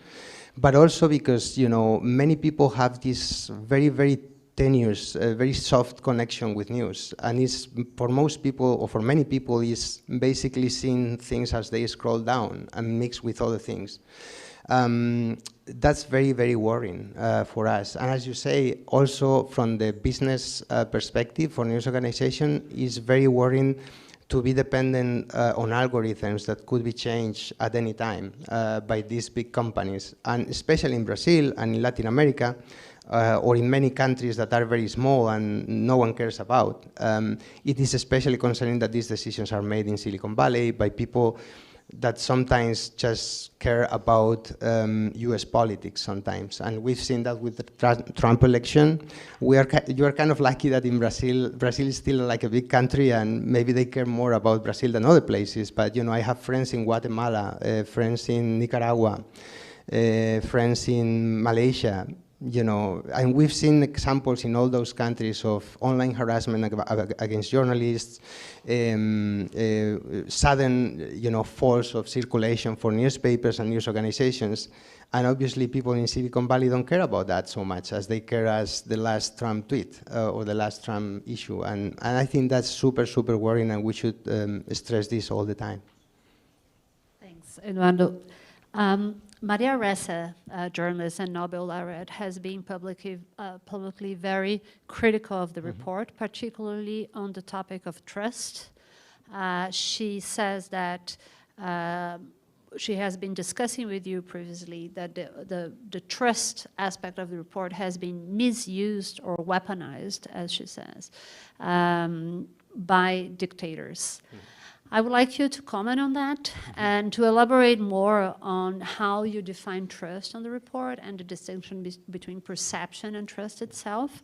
But also because, you know, many people have this very, very tenuous, very soft connection with news. And it's, for most people, or for many people, is basically seeing things as they scroll down and mix with other things. That's very, very worrying for us. And as you say, also from the business perspective, for news organization, is very worrying to be dependent on algorithms that could be changed at any time by these big companies. And especially in Brazil and in Latin America, or in many countries that are very small and no one cares about, it is especially concerning that these decisions are made in Silicon Valley by people that sometimes just care about US politics sometimes. And we've seen that with the Trump election. You are kind of lucky that in Brazil is still like a big country, and maybe they care more about Brazil than other places. But, you know, I have friends in Guatemala, friends in Nicaragua, friends in Malaysia, you know, and we've seen examples in all those countries of online harassment against journalists, sudden, you know, falls of circulation for newspapers and news organizations. And obviously people in Silicon Valley don't care about that so much as they care as the last Trump tweet or the last Trump issue. And I think that's super, super worrying, and we should stress this all the time. Thanks, Eduardo. Maria Ressa, a journalist and Nobel laureate, has been publicly very critical of the report, particularly on the topic of trust. She says that she has been discussing with you previously that the trust aspect of the report has been misused or weaponized, as she says, by dictators. I would like you to comment on that and to elaborate more on how you define trust on the report and the distinction between perception and trust itself.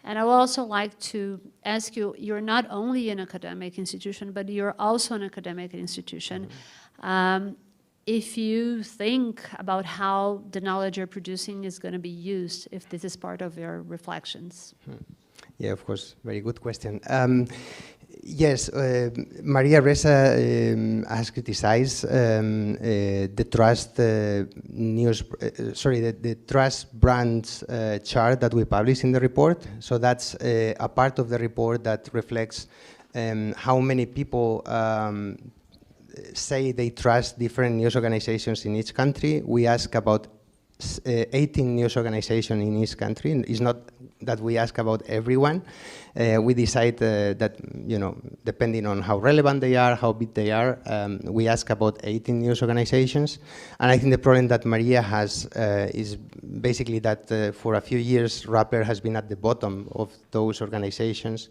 And I would also like to ask you, you're not only an academic institution, but you're also an academic institution. If you think about how the knowledge you're producing is going to be used, if this is part of your reflections. Yeah, of course, very good question. Yes, Maria Ressa has criticized the trust the trust brands chart that we published in the report. So that's a part of the report that reflects how many people say they trust different news organizations in each country. We ask about 18 news organizations in each country. It's not that we ask about everyone. We decide that, you know, depending on how relevant they are, how big they are, we ask about 18 news organizations. And I think the problem that Maria has is basically that for a few years, Rappler has been at the bottom of those organizations.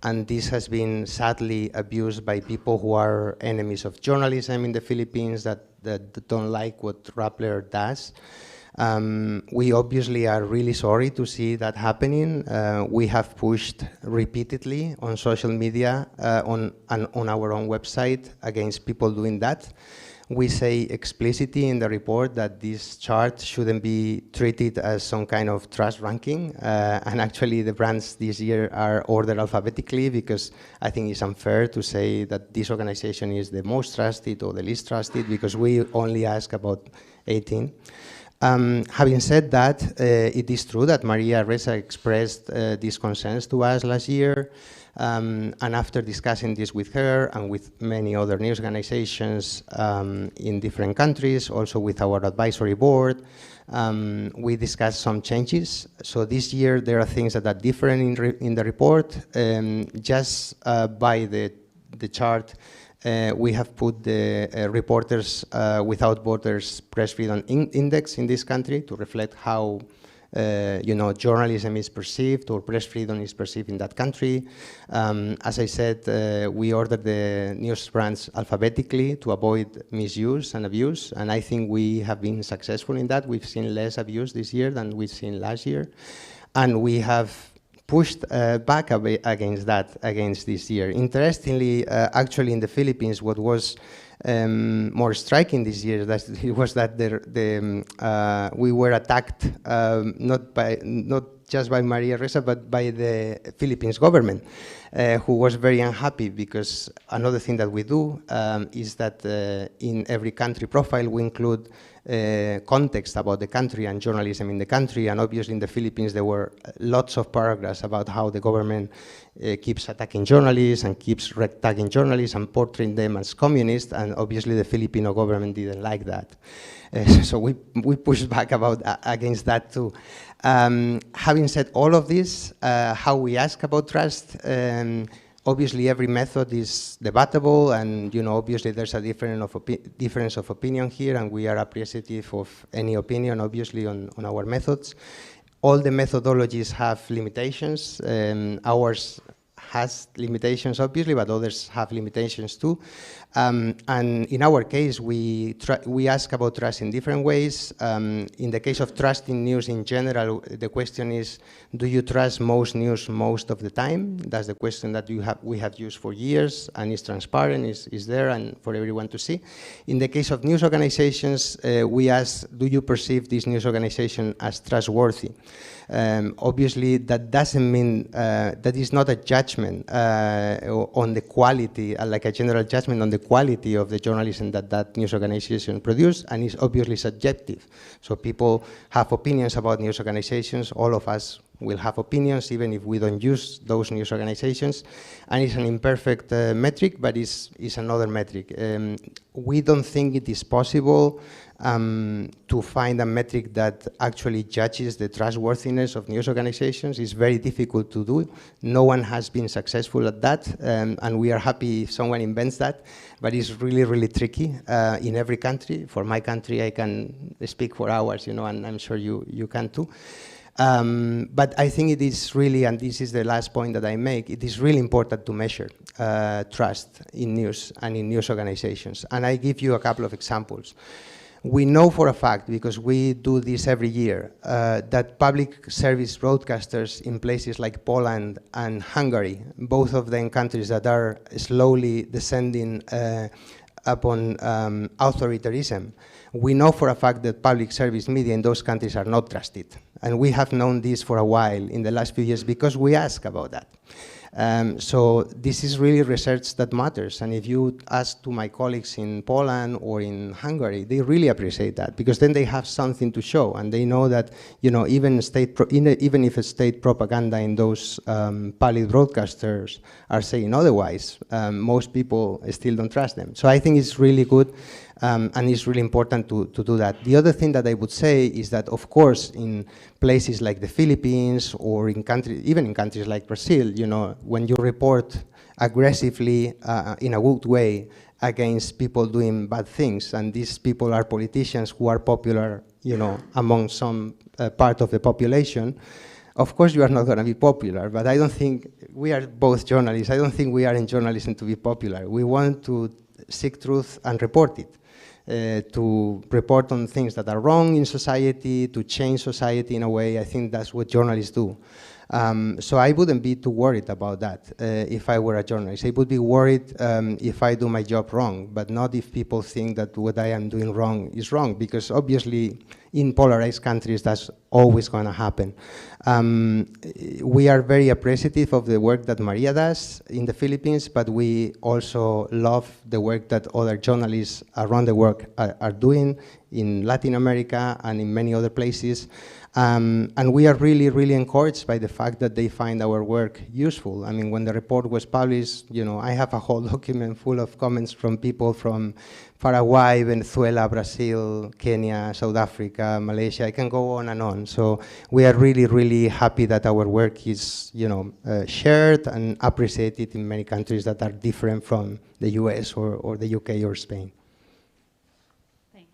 And this has been sadly abused by people who are enemies of journalism in the Philippines that don't like what Rappler does. We obviously are really sorry to see that happening. We have pushed repeatedly on social media, on our own website against people doing that. We say explicitly in the report that this chart shouldn't be treated as some kind of trust ranking. And actually the brands this year are ordered alphabetically because I think it's unfair to say that this organization is the most trusted or the least trusted because we only ask about 18. Having said that, it is true that Maria Ressa expressed these concerns to us last year, and after discussing this with her and with many other news organizations in different countries, also with our advisory board, we discussed some changes. So this year there are things that are different in the report. Just by the chart, we have put the Reporters Without Borders Press Freedom Index in this country to reflect how you know, journalism is perceived or press freedom is perceived in that country. As I said, we ordered the news brands alphabetically to avoid misuse and abuse, and I think we have been successful in that. We've seen less abuse this year than we've seen last year, and we have pushed back against this year. Interestingly, actually in the Philippines, what was more striking this year was that we were attacked not just by Maria Ressa, but by the Philippines government, who was very unhappy because another thing that we do is that in every country profile we include context about the country and journalism in the country, and obviously in the Philippines there were lots of paragraphs about how the government keeps attacking journalists and keeps red tagging journalists and portraying them as communists, and obviously the Filipino government didn't like that. So we pushed back against that too. Having said all of this, how we ask about trust, obviously every method is debatable, and you know, obviously there's a difference of opinion here, and we are appreciative of any opinion, obviously, on our methods. All the methodologies have limitations. Ours has limitations, obviously, but others have limitations too. And in our case, we ask about trust in different ways. In the case of trusting news in general, the question is, do you trust most news most of the time? That's the question that we have used for years, and it's transparent, is there, and for everyone to see. In the case of news organizations, we ask, do you perceive this news organization as trustworthy? Obviously, that doesn't mean, that is not a judgment judgment on the quality, like a general judgment on the quality of the journalism that news organization produce, and it's obviously subjective. So people have opinions about news organizations. All of us will have opinions, even if we don't use those news organizations. And it's an imperfect metric, but it's another metric. We don't think it is possible to find a metric that actually judges the trustworthiness of news organizations. It's very difficult to do. No one has been successful at that, and we are happy if someone invents that, but it's really, really tricky in every country. For my country, I can speak for hours, you know, and I'm sure you can too. But I think it is really, and this is the last point that I make, it is really important to measure trust in news and in news organizations. And I give you a couple of examples. We know for a fact, because we do this every year, that public service broadcasters in places like Poland and Hungary, both of them countries that are slowly descending upon authoritarianism, we know for a fact that public service media in those countries are not trusted. And we have known this for a while in the last few years because we ask about that. So this is really research that matters. And if you ask to my colleagues in Poland or in Hungary, they really appreciate that, because then they have something to show, and they know that, you know, even if a state propaganda in those public broadcasters are saying otherwise, most people still don't trust them. So I think it's really good. And it's really important to do that. The other thing that I would say is that, of course, in places like the Philippines or in countries, even in countries like Brazil, you know, when you report aggressively in a good way against people doing bad things, and these people are politicians who are popular, you know, among some part of the population, of course you are not going to be popular. But I don't think, we are both journalists, I don't think we are in journalism to be popular. We want to seek truth and report it. To report on things that are wrong in society, to change society in a way. I think that's what journalists do. So I wouldn't be too worried about that if I were a journalist. I would be worried if I do my job wrong, but not if people think that what I am doing wrong is wrong, because obviously in polarized countries that's always going to happen. We are very appreciative of the work that Maria does in the Philippines, but we also love the work that other journalists around the world are doing in Latin America and in many other places. And we are really, really encouraged by the fact that they find our work useful. I mean, when the report was published, you know, I have a whole document full of comments from people from Paraguay, Venezuela, Brazil, Kenya, South Africa, Malaysia. I can go on and on. So we are really, really happy that our work is, you know, shared and appreciated in many countries that are different from the US or the UK or Spain. Thanks.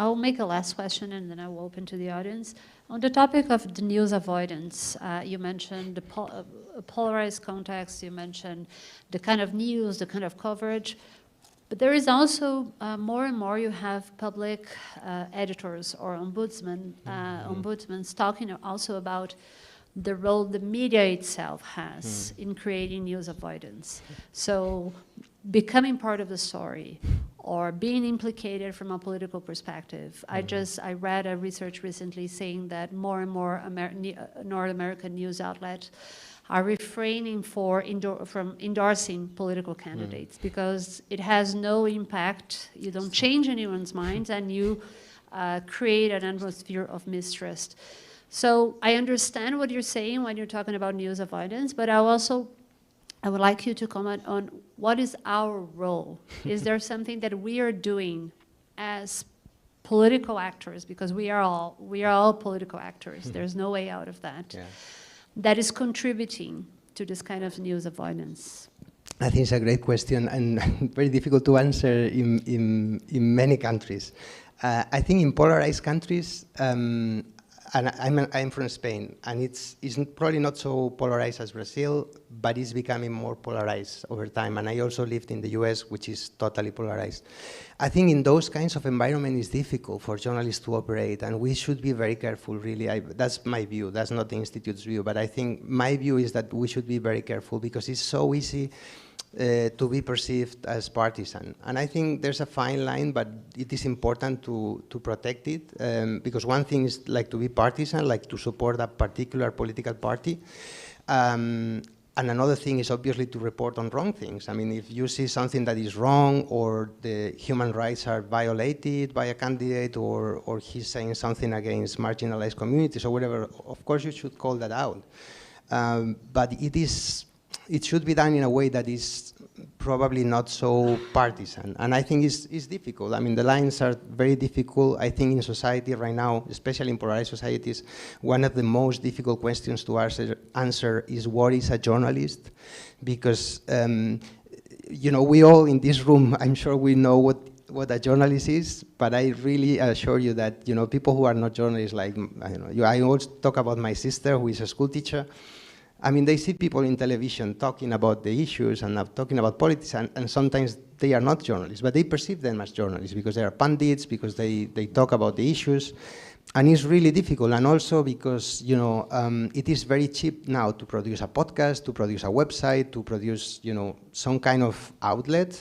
I'll make a last question and then I will open to the audience. On the topic of the news avoidance, you mentioned the polarized context, you mentioned the kind of news, the kind of coverage, but there is also more and more you have public editors or ombudsmen talking also about the role the media itself has in creating news avoidance. So becoming part of the story, or being implicated from a political perspective. I read a research recently saying that more and more North American news outlets are refraining from endorsing political candidates because it has no impact. You don't change anyone's minds, and you create an atmosphere of mistrust. So I understand what you're saying when you're talking about news avoidance, but I would like you to comment on what is our role. Is there something that we are doing as political actors, because we are all political actors, there's no way out of that, that is contributing to this kind of news avoidance? I think it's a great question and very difficult to answer in many countries. I think in polarized countries, and I'm from Spain, and it's probably not so polarized as Brazil, but it's becoming more polarized over time. And I also lived in the US, which is totally polarized. I think in those kinds of environments, it's difficult for journalists to operate, and we should be very careful, really. That's my view. That's not the Institute's view, but I think my view is that we should be very careful because it's so easy to be perceived as partisan. And I think there's a fine line, but it is important to protect it, because one thing is like to be partisan, like to support a particular political party. And another thing is obviously to report on wrong things. I mean, if you see something that is wrong, or the human rights are violated by a candidate, or he's saying something against marginalized communities or whatever, of course you should call that out. But it should be done in a way that is probably not so partisan. And I think it's difficult. I mean, the lines are very difficult. I think in society right now, especially in polarized societies, one of the most difficult questions to answer is, what is a journalist? Because, you know, we all in this room, I'm sure we know what a journalist is, but I really assure you that, you know, people who are not journalists, like, I always talk about my sister, who is a school teacher. I mean, they see people in television talking about the issues and talking about politics, and sometimes they are not journalists, but they perceive them as journalists because they are pundits, because they talk about the issues, and it's really difficult. And also because, you know, it is very cheap now to produce a podcast, to produce a website, to produce, you know, some kind of outlet.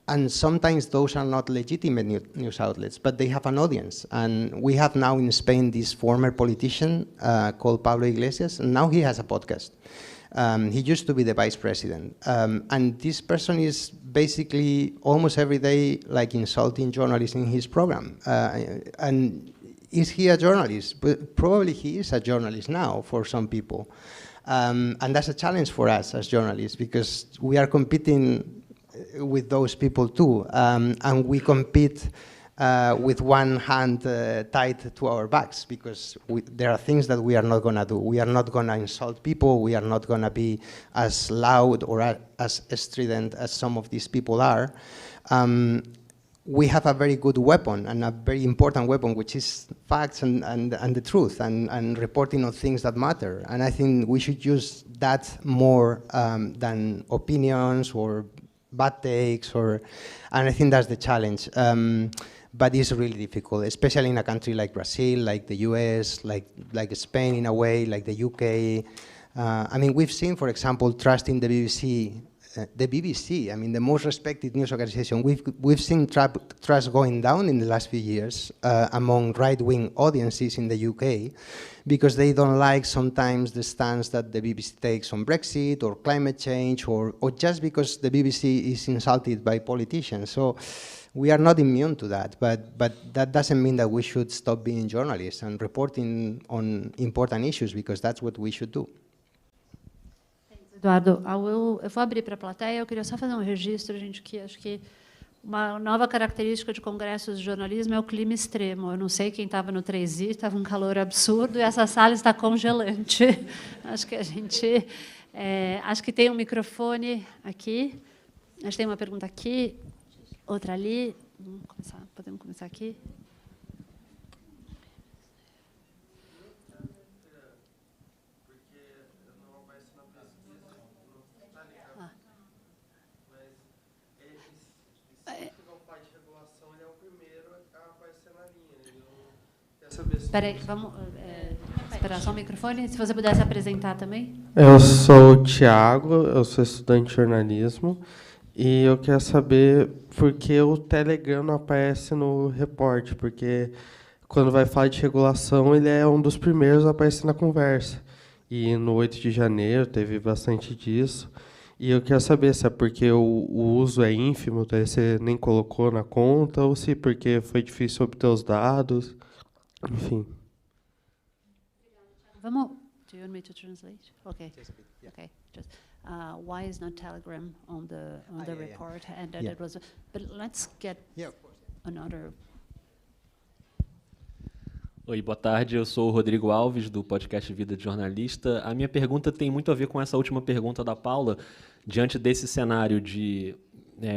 And sometimes those are not legitimate news outlets, but they have an audience. And we have now in Spain this former politician called Pablo Iglesias, and now he has a podcast. He used to be the vice president. And this person is basically almost every day like insulting journalists in his program. And is he a journalist? But probably he is a journalist now for some people. And that's a challenge for us as journalists, because we are competing with those people too, and we compete with one hand tied to our backs, because there are things that we are not going to do. We are not going to insult people. We are not going to be as loud or as strident as some of these people are. We have a very good weapon, and a very important weapon, which is facts and the truth, and reporting on things that matter. And I think we should use that more than opinions or bad takes, and I think that's the challenge. But it's really difficult, especially in a country like Brazil, like the US, like Spain in a way, like the UK. I mean, we've seen, for example, trust in the BBC. The BBC, I mean, the most respected news organization, we've seen trust going down in the last few years among right-wing audiences in the UK, because they don't like sometimes the stance that the BBC takes on Brexit or climate change, or just because the BBC is insulted by politicians. So we are not immune to that, but that doesn't mean that we should stop being journalists and reporting on important issues, because that's what we should do. Eduardo, eu vou abrir para a plateia. Eu queria só fazer um registro, gente, que acho que uma nova característica de congressos de jornalismo é o clima extremo. Eu não sei quem estava no 3i, estava um calor absurdo, e essa sala está congelante. Acho que a gente... acho que tem um microfone aqui. Acho que tem uma pergunta aqui, outra ali. Podemos começar aqui? Espera aí, vamos esperar só o microfone. Se você pudesse apresentar também. Eu sou o Thiago, eu sou estudante de jornalismo, e eu quero saber por que o Telegram não aparece no reporte, porque quando vai falar de regulação, ele é um dos primeiros a aparecer na conversa. E no 8 de janeiro teve bastante disso. E eu quero saber se é porque o uso é ínfimo, daí você nem colocou na conta, ou se porque foi difícil obter os dados. Enfim. Vamos. Do you want me to translate? Okay. Okay. Just why is not Telegram on the report? Yeah. And that it was. But let's get another. Oi, boa tarde. Eu sou o Rodrigo Alves, do podcast Vida de Jornalista. A minha pergunta tem muito a ver com essa última pergunta da Paula. Diante desse cenário de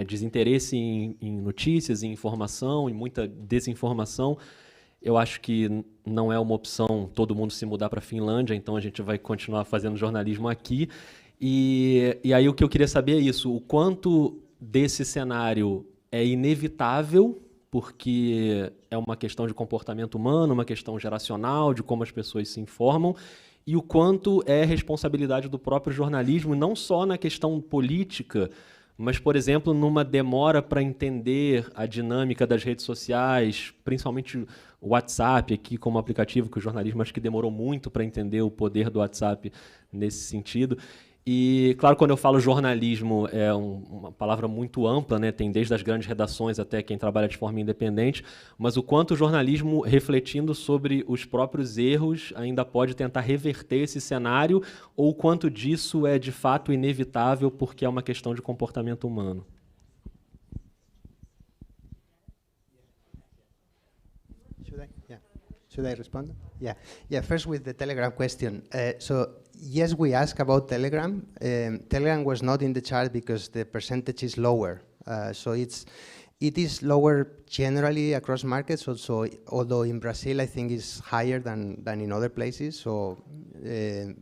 desinteresse em notícias, em informação, e muita desinformação, eu acho que não é uma opção todo mundo se mudar para a Finlândia, então a gente vai continuar fazendo jornalismo aqui. E aí o que eu queria saber é isso, o quanto desse cenário é inevitável, porque é uma questão de comportamento humano, uma questão geracional, de como as pessoas se informam, e o quanto é responsabilidade do próprio jornalismo, não só na questão política, mas, por exemplo, numa demora para entender a dinâmica das redes sociais, principalmente o WhatsApp aqui como aplicativo, que o jornalismo acho que demorou muito para entender o poder do WhatsApp nesse sentido. E, claro, quando eu falo jornalismo, é uma palavra muito ampla, né? Tem desde as grandes redações até quem trabalha de forma independente, mas o quanto o jornalismo, refletindo sobre os próprios erros, ainda pode tentar reverter esse cenário, ou o quanto disso é, de fato, inevitável porque é uma questão de comportamento humano. Should I respond? Yeah. First with the Telegram question. So yes, we asked about Telegram. Telegram was not in the chart because the percentage is lower. So it is lower generally across markets. Also, although in Brazil I think it's higher than in other places. So,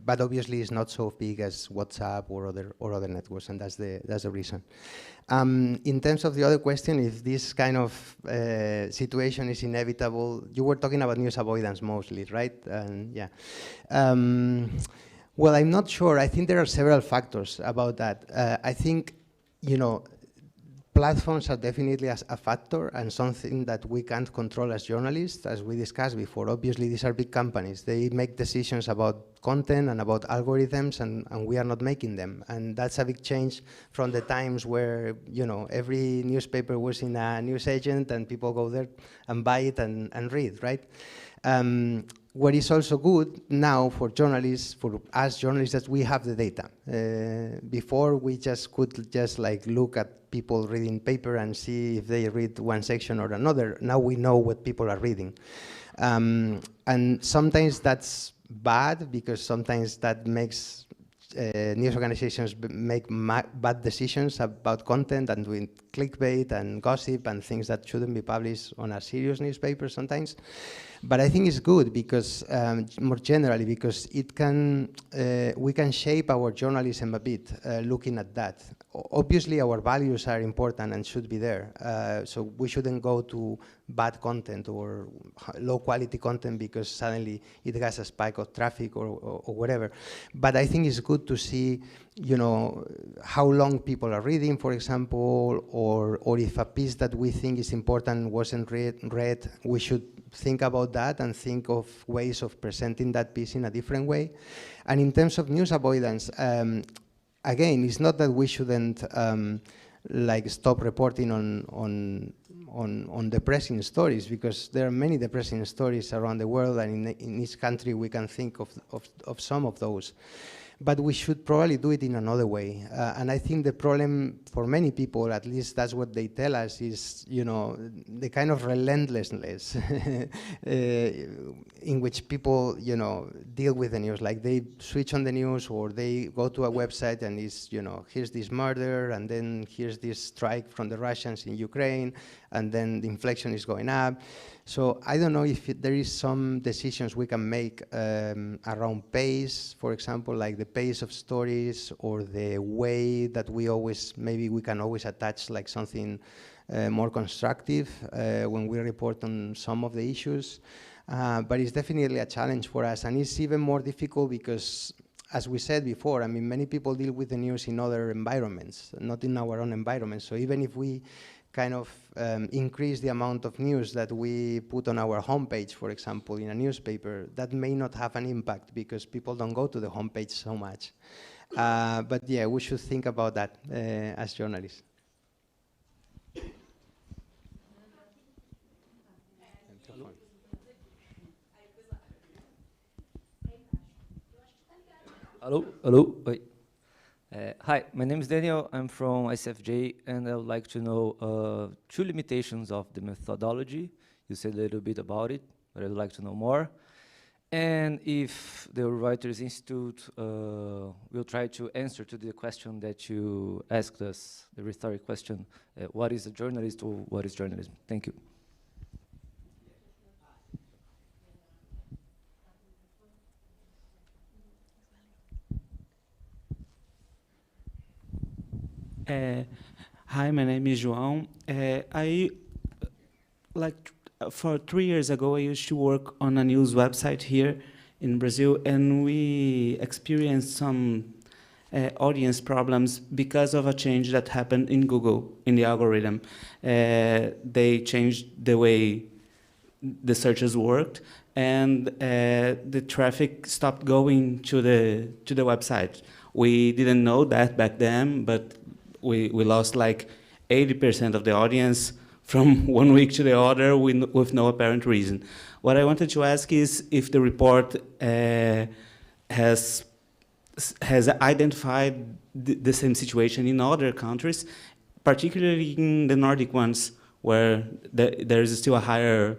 but obviously it's not so big as WhatsApp or other networks, and that's the reason. In terms of the other question, if this kind of situation is inevitable, you were talking about news avoidance mostly, right? Yeah. Well, I'm not sure. I think there are several factors about that. I think, platforms are definitely a factor and something that we can't control as journalists, as we discussed before. Obviously, these are big companies. They make decisions about content and about algorithms, and we are not making them. And that's a big change from the times where, every newspaper was in a news agent and people go there and buy it and read, right? What is also good now for journalists, for us journalists, that we have the data. Before we could just look at people reading paper and see if they read one section or another. Now we know what people are reading. And sometimes that's bad because sometimes that makes news organizations make bad decisions about content and doing clickbait and gossip and things that shouldn't be published on a serious newspaper sometimes. But I think it's good because, more generally, because we can shape our journalism a bit looking at that. Obviously, our values are important and should be there. So we shouldn't go to bad content or low quality content because suddenly it has a spike of traffic or whatever. But I think it's good to see, how long people are reading, for example, or if a piece that we think is important wasn't read, we should think about that and think of ways of presenting that piece in a different way. And in terms of news avoidance, again, it's not that we shouldn't stop reporting on depressing stories, because there are many depressing stories around the world, and in each country we can think of some of those. But we should probably do it in another way. And I think the problem for many people, at least that's what they tell us, is the kind of relentlessness in which people deal with the news. Like they switch on the news, or they go to a website and it's here's this murder, and then here's this strike from the Russians in Ukraine, and then the inflation is going up. So I don't know if there is some decisions we can make around pace, for example, like the pace of stories, or the way that we can always attach something more constructive when we report on some of the issues. But it's definitely a challenge for us, and it's even more difficult because, as we said before, many people deal with the news in other environments, not in our own environment. So even if we kind of increase the amount of news that we put on our homepage, for example, in a newspaper, that may not have an impact because people don't go to the homepage so much. But yeah, we should think about that as journalists. Hello. Oi. Hi, my name is Daniel. I'm from ICFJ, and I would like to know two limitations of the methodology. You said a little bit about it, but I would like to know more. And if the Reuters Institute will try to answer to the question that you asked us, the rhetoric question, what is a journalist or what is journalism? Thank you. Hi, my name is João. For 3 years ago, I used to work on a news website here in Brazil, and we experienced some audience problems because of a change that happened in Google, in the algorithm. They changed the way the searches worked, and the traffic stopped going to the website. We didn't know that back then, but we lost like 80% of the audience from one week to the other with no apparent reason. What I wanted to ask is if the report has identified the same situation in other countries, particularly in the Nordic ones, where there is still a higher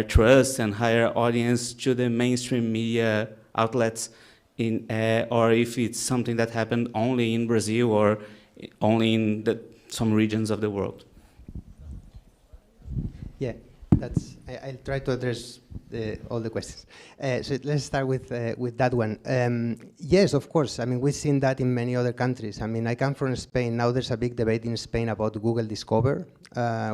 trust and higher audience to the mainstream media outlets, or if it's something that happened only in Brazil or only in some regions of the world. Yeah, I'll try to address all the questions. So let's start with that one. Yes, of course. I mean, we've seen that in many other countries. I mean, I come from Spain. Now there's a big debate in Spain about Google Discover,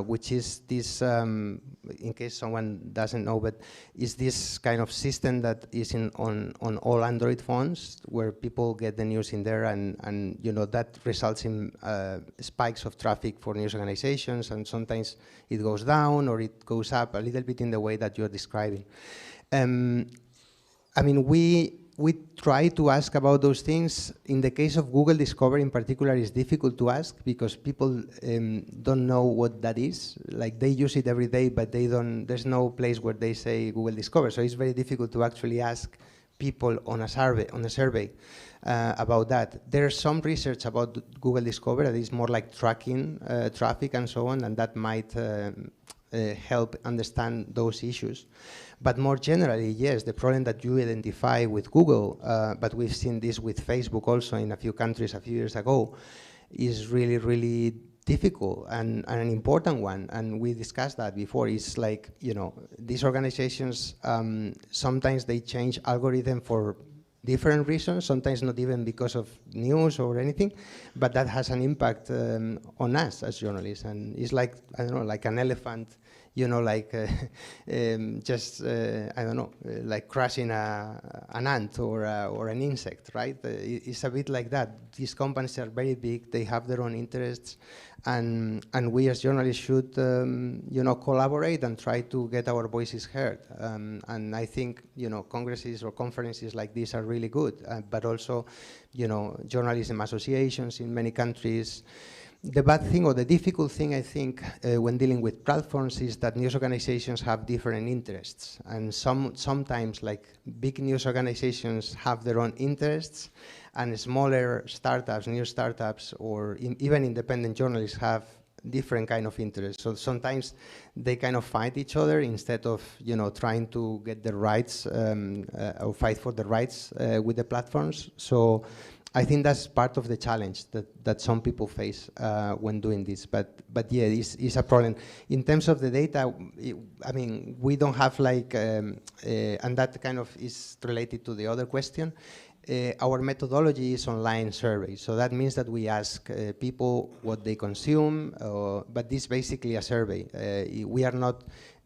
which is this, in case someone doesn't know, but is this kind of system that is on all Android phones where people get the news in there, and you know, that results in spikes of traffic for news organizations, and sometimes it goes down or it goes up a little bit in the way that you're describing. I mean, we try to ask about those things. In the case of Google Discover in particular, it's difficult to ask because people don't know what that is. Like, they use it every day, but they don't, there's no place where they say Google Discover. So it's very difficult to actually ask people on a survey about that. There's some research about Google Discover that is more like tracking traffic and so on, and that might help understand those issues. But more generally, yes, the problem that you identify with Google, but we've seen this with Facebook also in a few countries a few years ago, is really, really difficult and an important one. And we discussed that before. It's like, you know, these organizations, sometimes they change algorithm for different reasons, sometimes not even because of news or anything, but that has an impact on us as journalists. And it's like, I don't know, like an elephant, you know, like just, I don't know, like crushing an ant or an insect, right? It's a bit like that. These companies are very big, they have their own interests, and we as journalists should, you know, collaborate and try to get our voices heard. And I think, you know, congresses or conferences like this are really good, but also, you know, journalism associations in many countries. The bad thing or the difficult thing, I think, when dealing with platforms is that news organizations have different interests. And sometimes, like, big news organizations have their own interests, and smaller startups, new startups, or even independent journalists have different kind of interests. So sometimes they kind of fight each other instead of, you know, trying to get the rights or fight for the rights with the platforms. So I think that's part of the challenge that some people face when doing this. But yeah, it's a problem. In terms of the data, I mean, we don't have like, and that kind of is related to the other question. Our methodology is online surveys. So that means that we ask people what they consume, but this is basically a survey. We are not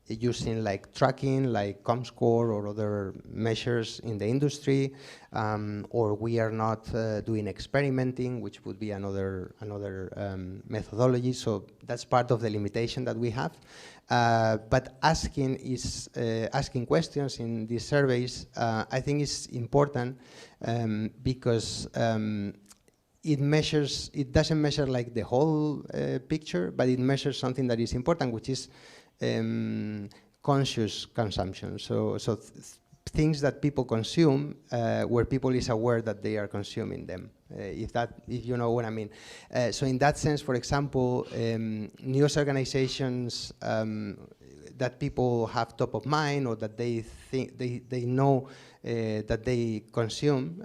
using like tracking, like ComScore or other measures in the industry, or we are not doing experimenting, which would be another methodology. So that's part of the limitation that we have. But asking questions in these surveys, I think is important because it doesn't measure like the whole picture, but it measures something that is important, which is conscious consumption. So things that people consume, where people is aware that they are consuming them, if you know what I mean. So in that sense, for example, news organizations that people have top of mind, or that they think they know that they consume,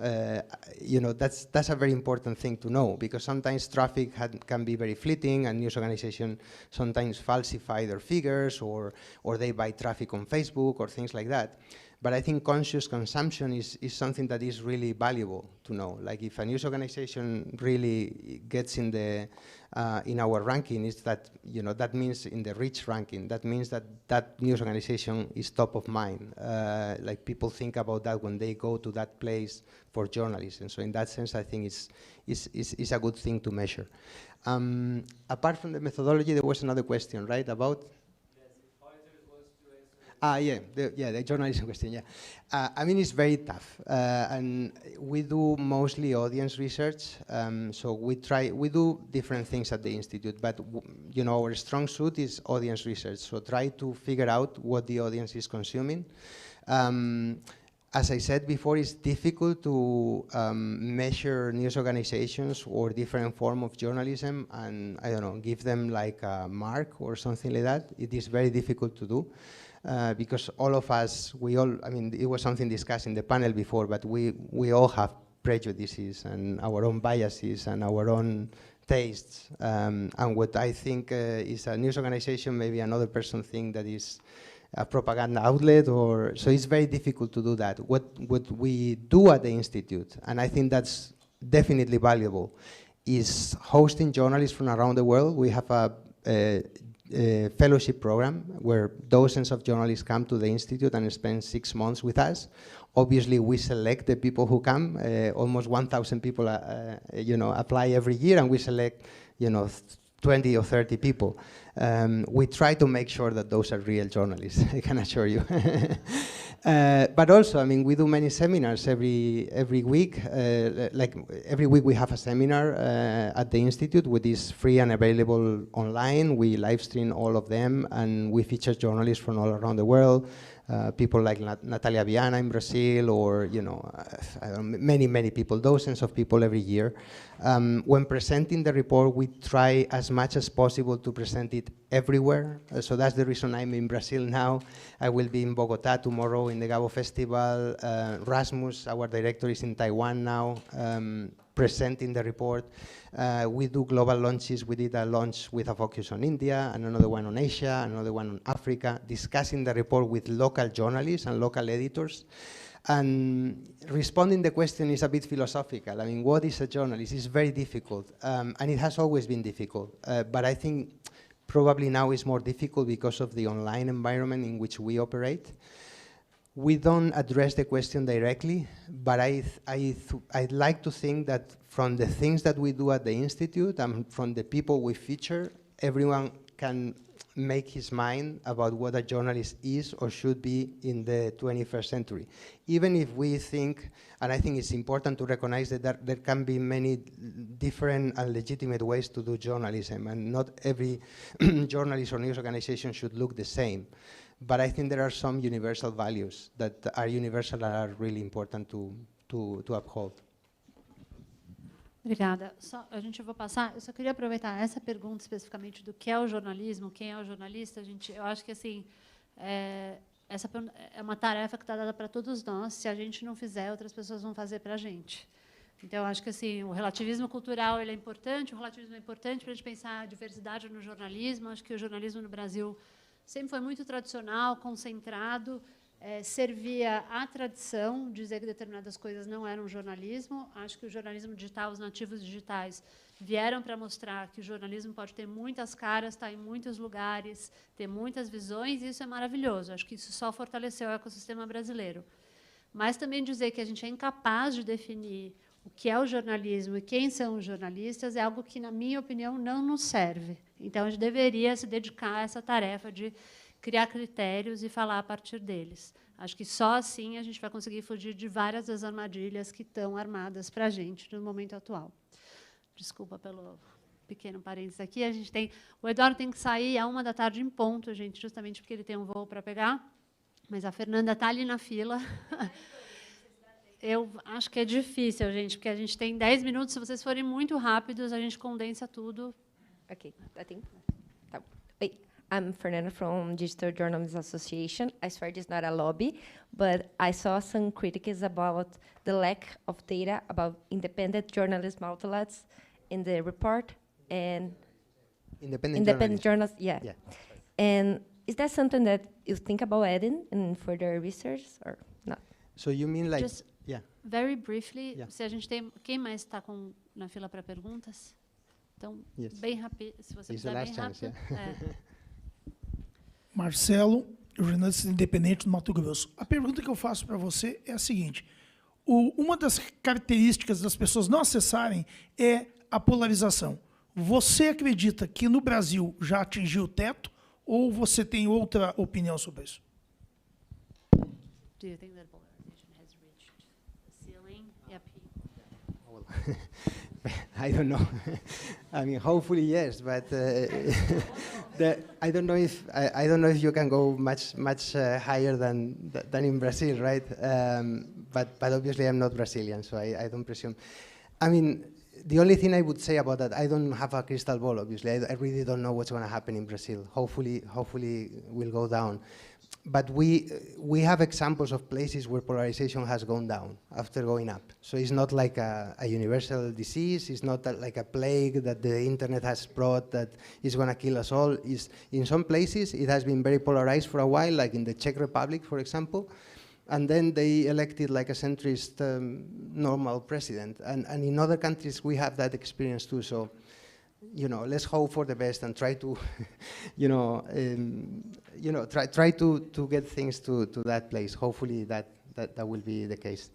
you know, that's a very important thing to know, because sometimes traffic can be very fleeting, and news organizations sometimes falsify their figures, or they buy traffic on Facebook or things like that. But I think conscious consumption is something that is really valuable to know. Like if a news organization really gets in the in our ranking, is that, you know, that means in the rich ranking, that means that that news organization is top of mind. Like people think about that when they go to that place for journalism. So in that sense, I think it's a good thing to measure. Apart from the methodology, there was another question, right, about? The journalism question, yeah. I mean, it's very tough. And we do mostly audience research. So we do different things at the Institute, but you know, our strong suit is audience research. So try to figure out what the audience is consuming. As I said before, it's difficult to measure news organizations or different form of journalism and, I don't know, give them like a mark or something like that. It is very difficult to do. Because all of us, I mean, it was something discussed in the panel before, but we all have prejudices and our own biases and our own tastes. And what I think is a news organization, maybe another person think that is a propaganda outlet, or so it's very difficult to do that. What we do at the Institute, and I think that's definitely valuable, is hosting journalists from around the world. We have a fellowship program where dozens of journalists come to the Institute and spend 6 months with us. Obviously, we select the people who come. Almost 1,000 people, you know, apply every year, and we select, you know, 20 or 30 people. We try to make sure that those are real journalists, I can assure you. But also, I mean, we do many seminars every week. Like every week we have a seminar at the Institute, which is free and available online. We live stream all of them, and we feature journalists from all around the world. People like Natalia Viana in Brazil, or, you know, many people, dozens of people every year. When presenting the report, we try as much as possible to present it everywhere. So that's the reason I'm in Brazil now. I will be in Bogota tomorrow in the Gabo Festival. Rasmus, our director, is in Taiwan now, presenting the report. We do global launches. We did a launch with a focus on India, and another one on Asia, another one on Africa, discussing the report with local journalists and local editors. And responding the question is a bit philosophical. I mean, what is a journalist? It's very difficult, and it has always been difficult. But I think probably now it's more difficult because of the online environment in which we operate. We don't address the question directly, but I'd like to think that from the things that we do at the Institute and from the people we feature, everyone can make his mind about what a journalist is or should be in the 21st century. Even if we think, and I think it's important to recognize that there can be many different and legitimate ways to do journalism, and not every journalist or news organization should look the same. But I think there are some universal values that are universal and are really important to uphold. Obrigada. A gente vai passar. Eu só queria aproveitar essa pergunta especificamente do que é o jornalismo, quem é o jornalista. Eu acho que assim essa é uma tarefa que está dada para todos nós. Se a gente não fizer, outras pessoas vão fazer para a gente. Então, eu acho que assim o relativismo cultural ele é importante. O relativismo é importante para a gente pensar a diversidade no jornalismo. Acho que o jornalismo no Brasil sempre foi muito tradicional, concentrado. Servia à tradição, dizer que determinadas coisas não eram jornalismo. Acho que o jornalismo digital, os nativos digitais, vieram para mostrar que o jornalismo pode ter muitas caras, estar em muitos lugares, ter muitas visões, e isso é maravilhoso. Acho que isso só fortaleceu o ecossistema brasileiro. Mas também dizer que a gente é incapaz de definir o que é o jornalismo e quem são os jornalistas é algo que, na minha opinião, não nos serve. Então, a gente deveria se dedicar a essa tarefa de criar critérios e falar a partir deles. Acho que só assim a gente vai conseguir fugir de várias das armadilhas que estão armadas para a gente no momento atual. Desculpa pelo pequeno parênteses aqui. O Eduardo tem que sair à 13h em ponto, gente, justamente porque ele tem um voo para pegar. Mas a Fernanda está ali na fila. Eu acho que é difícil, gente, porque a gente tem 10 minutos. Se vocês forem muito rápidos, a gente condensa tudo. Ok, dá tempo? Tá. Oi. I'm Fernanda from Digital Journalism Association. I swear this is not a lobby, but I saw some critiques about the lack of data about independent journalism outlets in the report. And independent journalists, yeah. And is that something that you think about adding in further research? Or? So you mean like... Just yeah. very briefly, Yeah. se a gente tem... Quem mais está na fila para perguntas? Então, Yes. bem rápido, se você It's the puder bem last chance, rápido. É. Marcelo, jornalista independente do Mato Grosso. A pergunta que eu faço para você é a seguinte. Uma das características das pessoas não acessarem é a polarização. Você acredita que no Brasil já atingiu o teto ou você tem outra opinião sobre isso? Do you think that polarization has reached the ceiling? Yep. Well, I don't know. I mean, hopefully yes, but I don't know if you can go much higher than in Brazil, right? But obviously I'm not Brazilian, so I don't presume. I mean, the only thing I would say about that, I don't have a crystal ball. Obviously, I really don't know what's going to happen in Brazil. Hopefully, we'll go down. But we have examples of places where polarization has gone down after going up. So it's not like a universal disease. It's not like a plague that the internet has brought that is going to kill us all. In some places, it has been very polarized for a while, like in the Czech Republic, for example. And then they elected like a centrist normal president. And in other countries, we have that experience too. So, you know, let's hope for the best and try to, try to get things to that place. Hopefully that will be the case.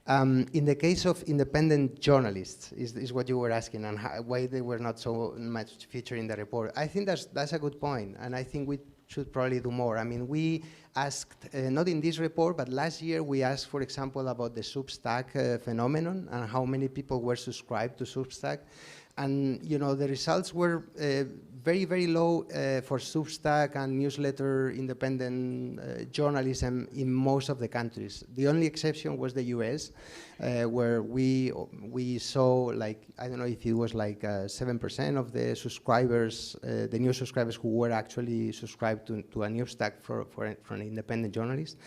In the case of independent journalists, is what you were asking, and why they were not so much featured in the report. I think that's a good point, and I think we should probably do more. I mean, we asked, not in this report, but last year we asked, for example, about the Substack phenomenon and how many people were subscribed to Substack. And you know, the results were very, very low for Substack and newsletter independent journalism in most of the countries. The only exception was the US, where we saw, like, I don't know if it was like 7% of the subscribers, the new subscribers who were actually subscribed to a Substack for an independent journalist.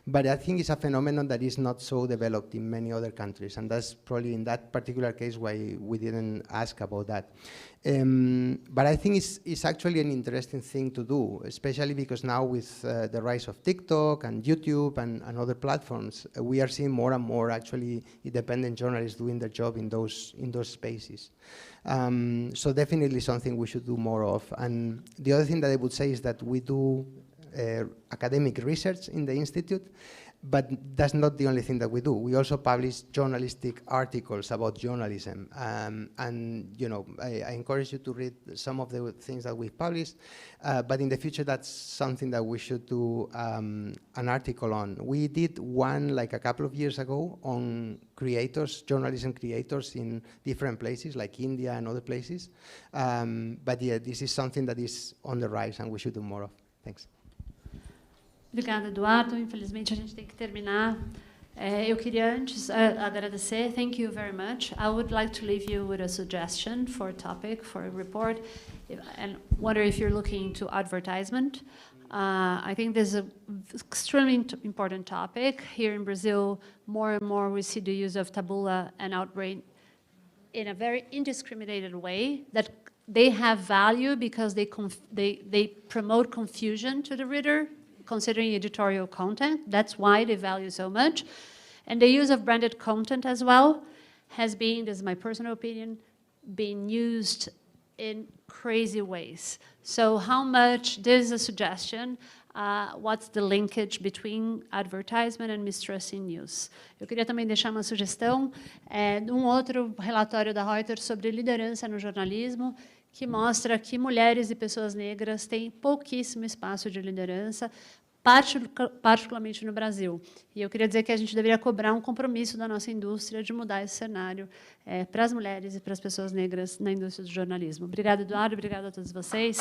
But I think it's a phenomenon that is not so developed in many other countries, and that's probably in that particular case why we didn't ask about that. But I think it's actually an interesting thing to do, especially because now with the rise of TikTok and YouTube and other platforms, we are seeing more and more actually independent journalists doing their job in those spaces. So definitely something we should do more of. And the other thing that I would say is that we do academic research in the Institute, but that's not the only thing that we do. We also publish journalistic articles about journalism. And you know, I encourage you to read some of the things that we've published, but in the future that's something that we should do an article on. We did one like a couple of years ago on creators, journalism creators in different places like India and other places. But yeah, this is something that is on the rise and we should do more of. Thanks. Obrigada, Eduardo. Infelizmente, a gente tem que terminar. Eu queria antes agradecer. Thank you very much. I would like to leave you with a suggestion for a topic, for a report, and wonder if you're looking into advertisement. I think this is an extremely important topic. Here in Brazil, more and more we see the use of tabula and outrage in a very indiscriminated way that they have value because they promote confusion to the reader, considering editorial content. That's why they value so much. And the use of branded content as well has been, this is my personal opinion, being used in crazy ways. So how much, this is a suggestion, what's the linkage between advertisement and mistrusting news? Eu queria também deixar uma sugestão de um outro relatório da Reuters sobre liderança no jornalismo, que mostra que mulheres e pessoas negras têm pouquíssimo espaço de liderança, particularmente no Brasil. E eu queria dizer que a gente deveria cobrar um compromisso da nossa indústria de mudar esse cenário para as mulheres e para as pessoas negras na indústria do jornalismo. Obrigada, Eduardo. Obrigada a todos vocês.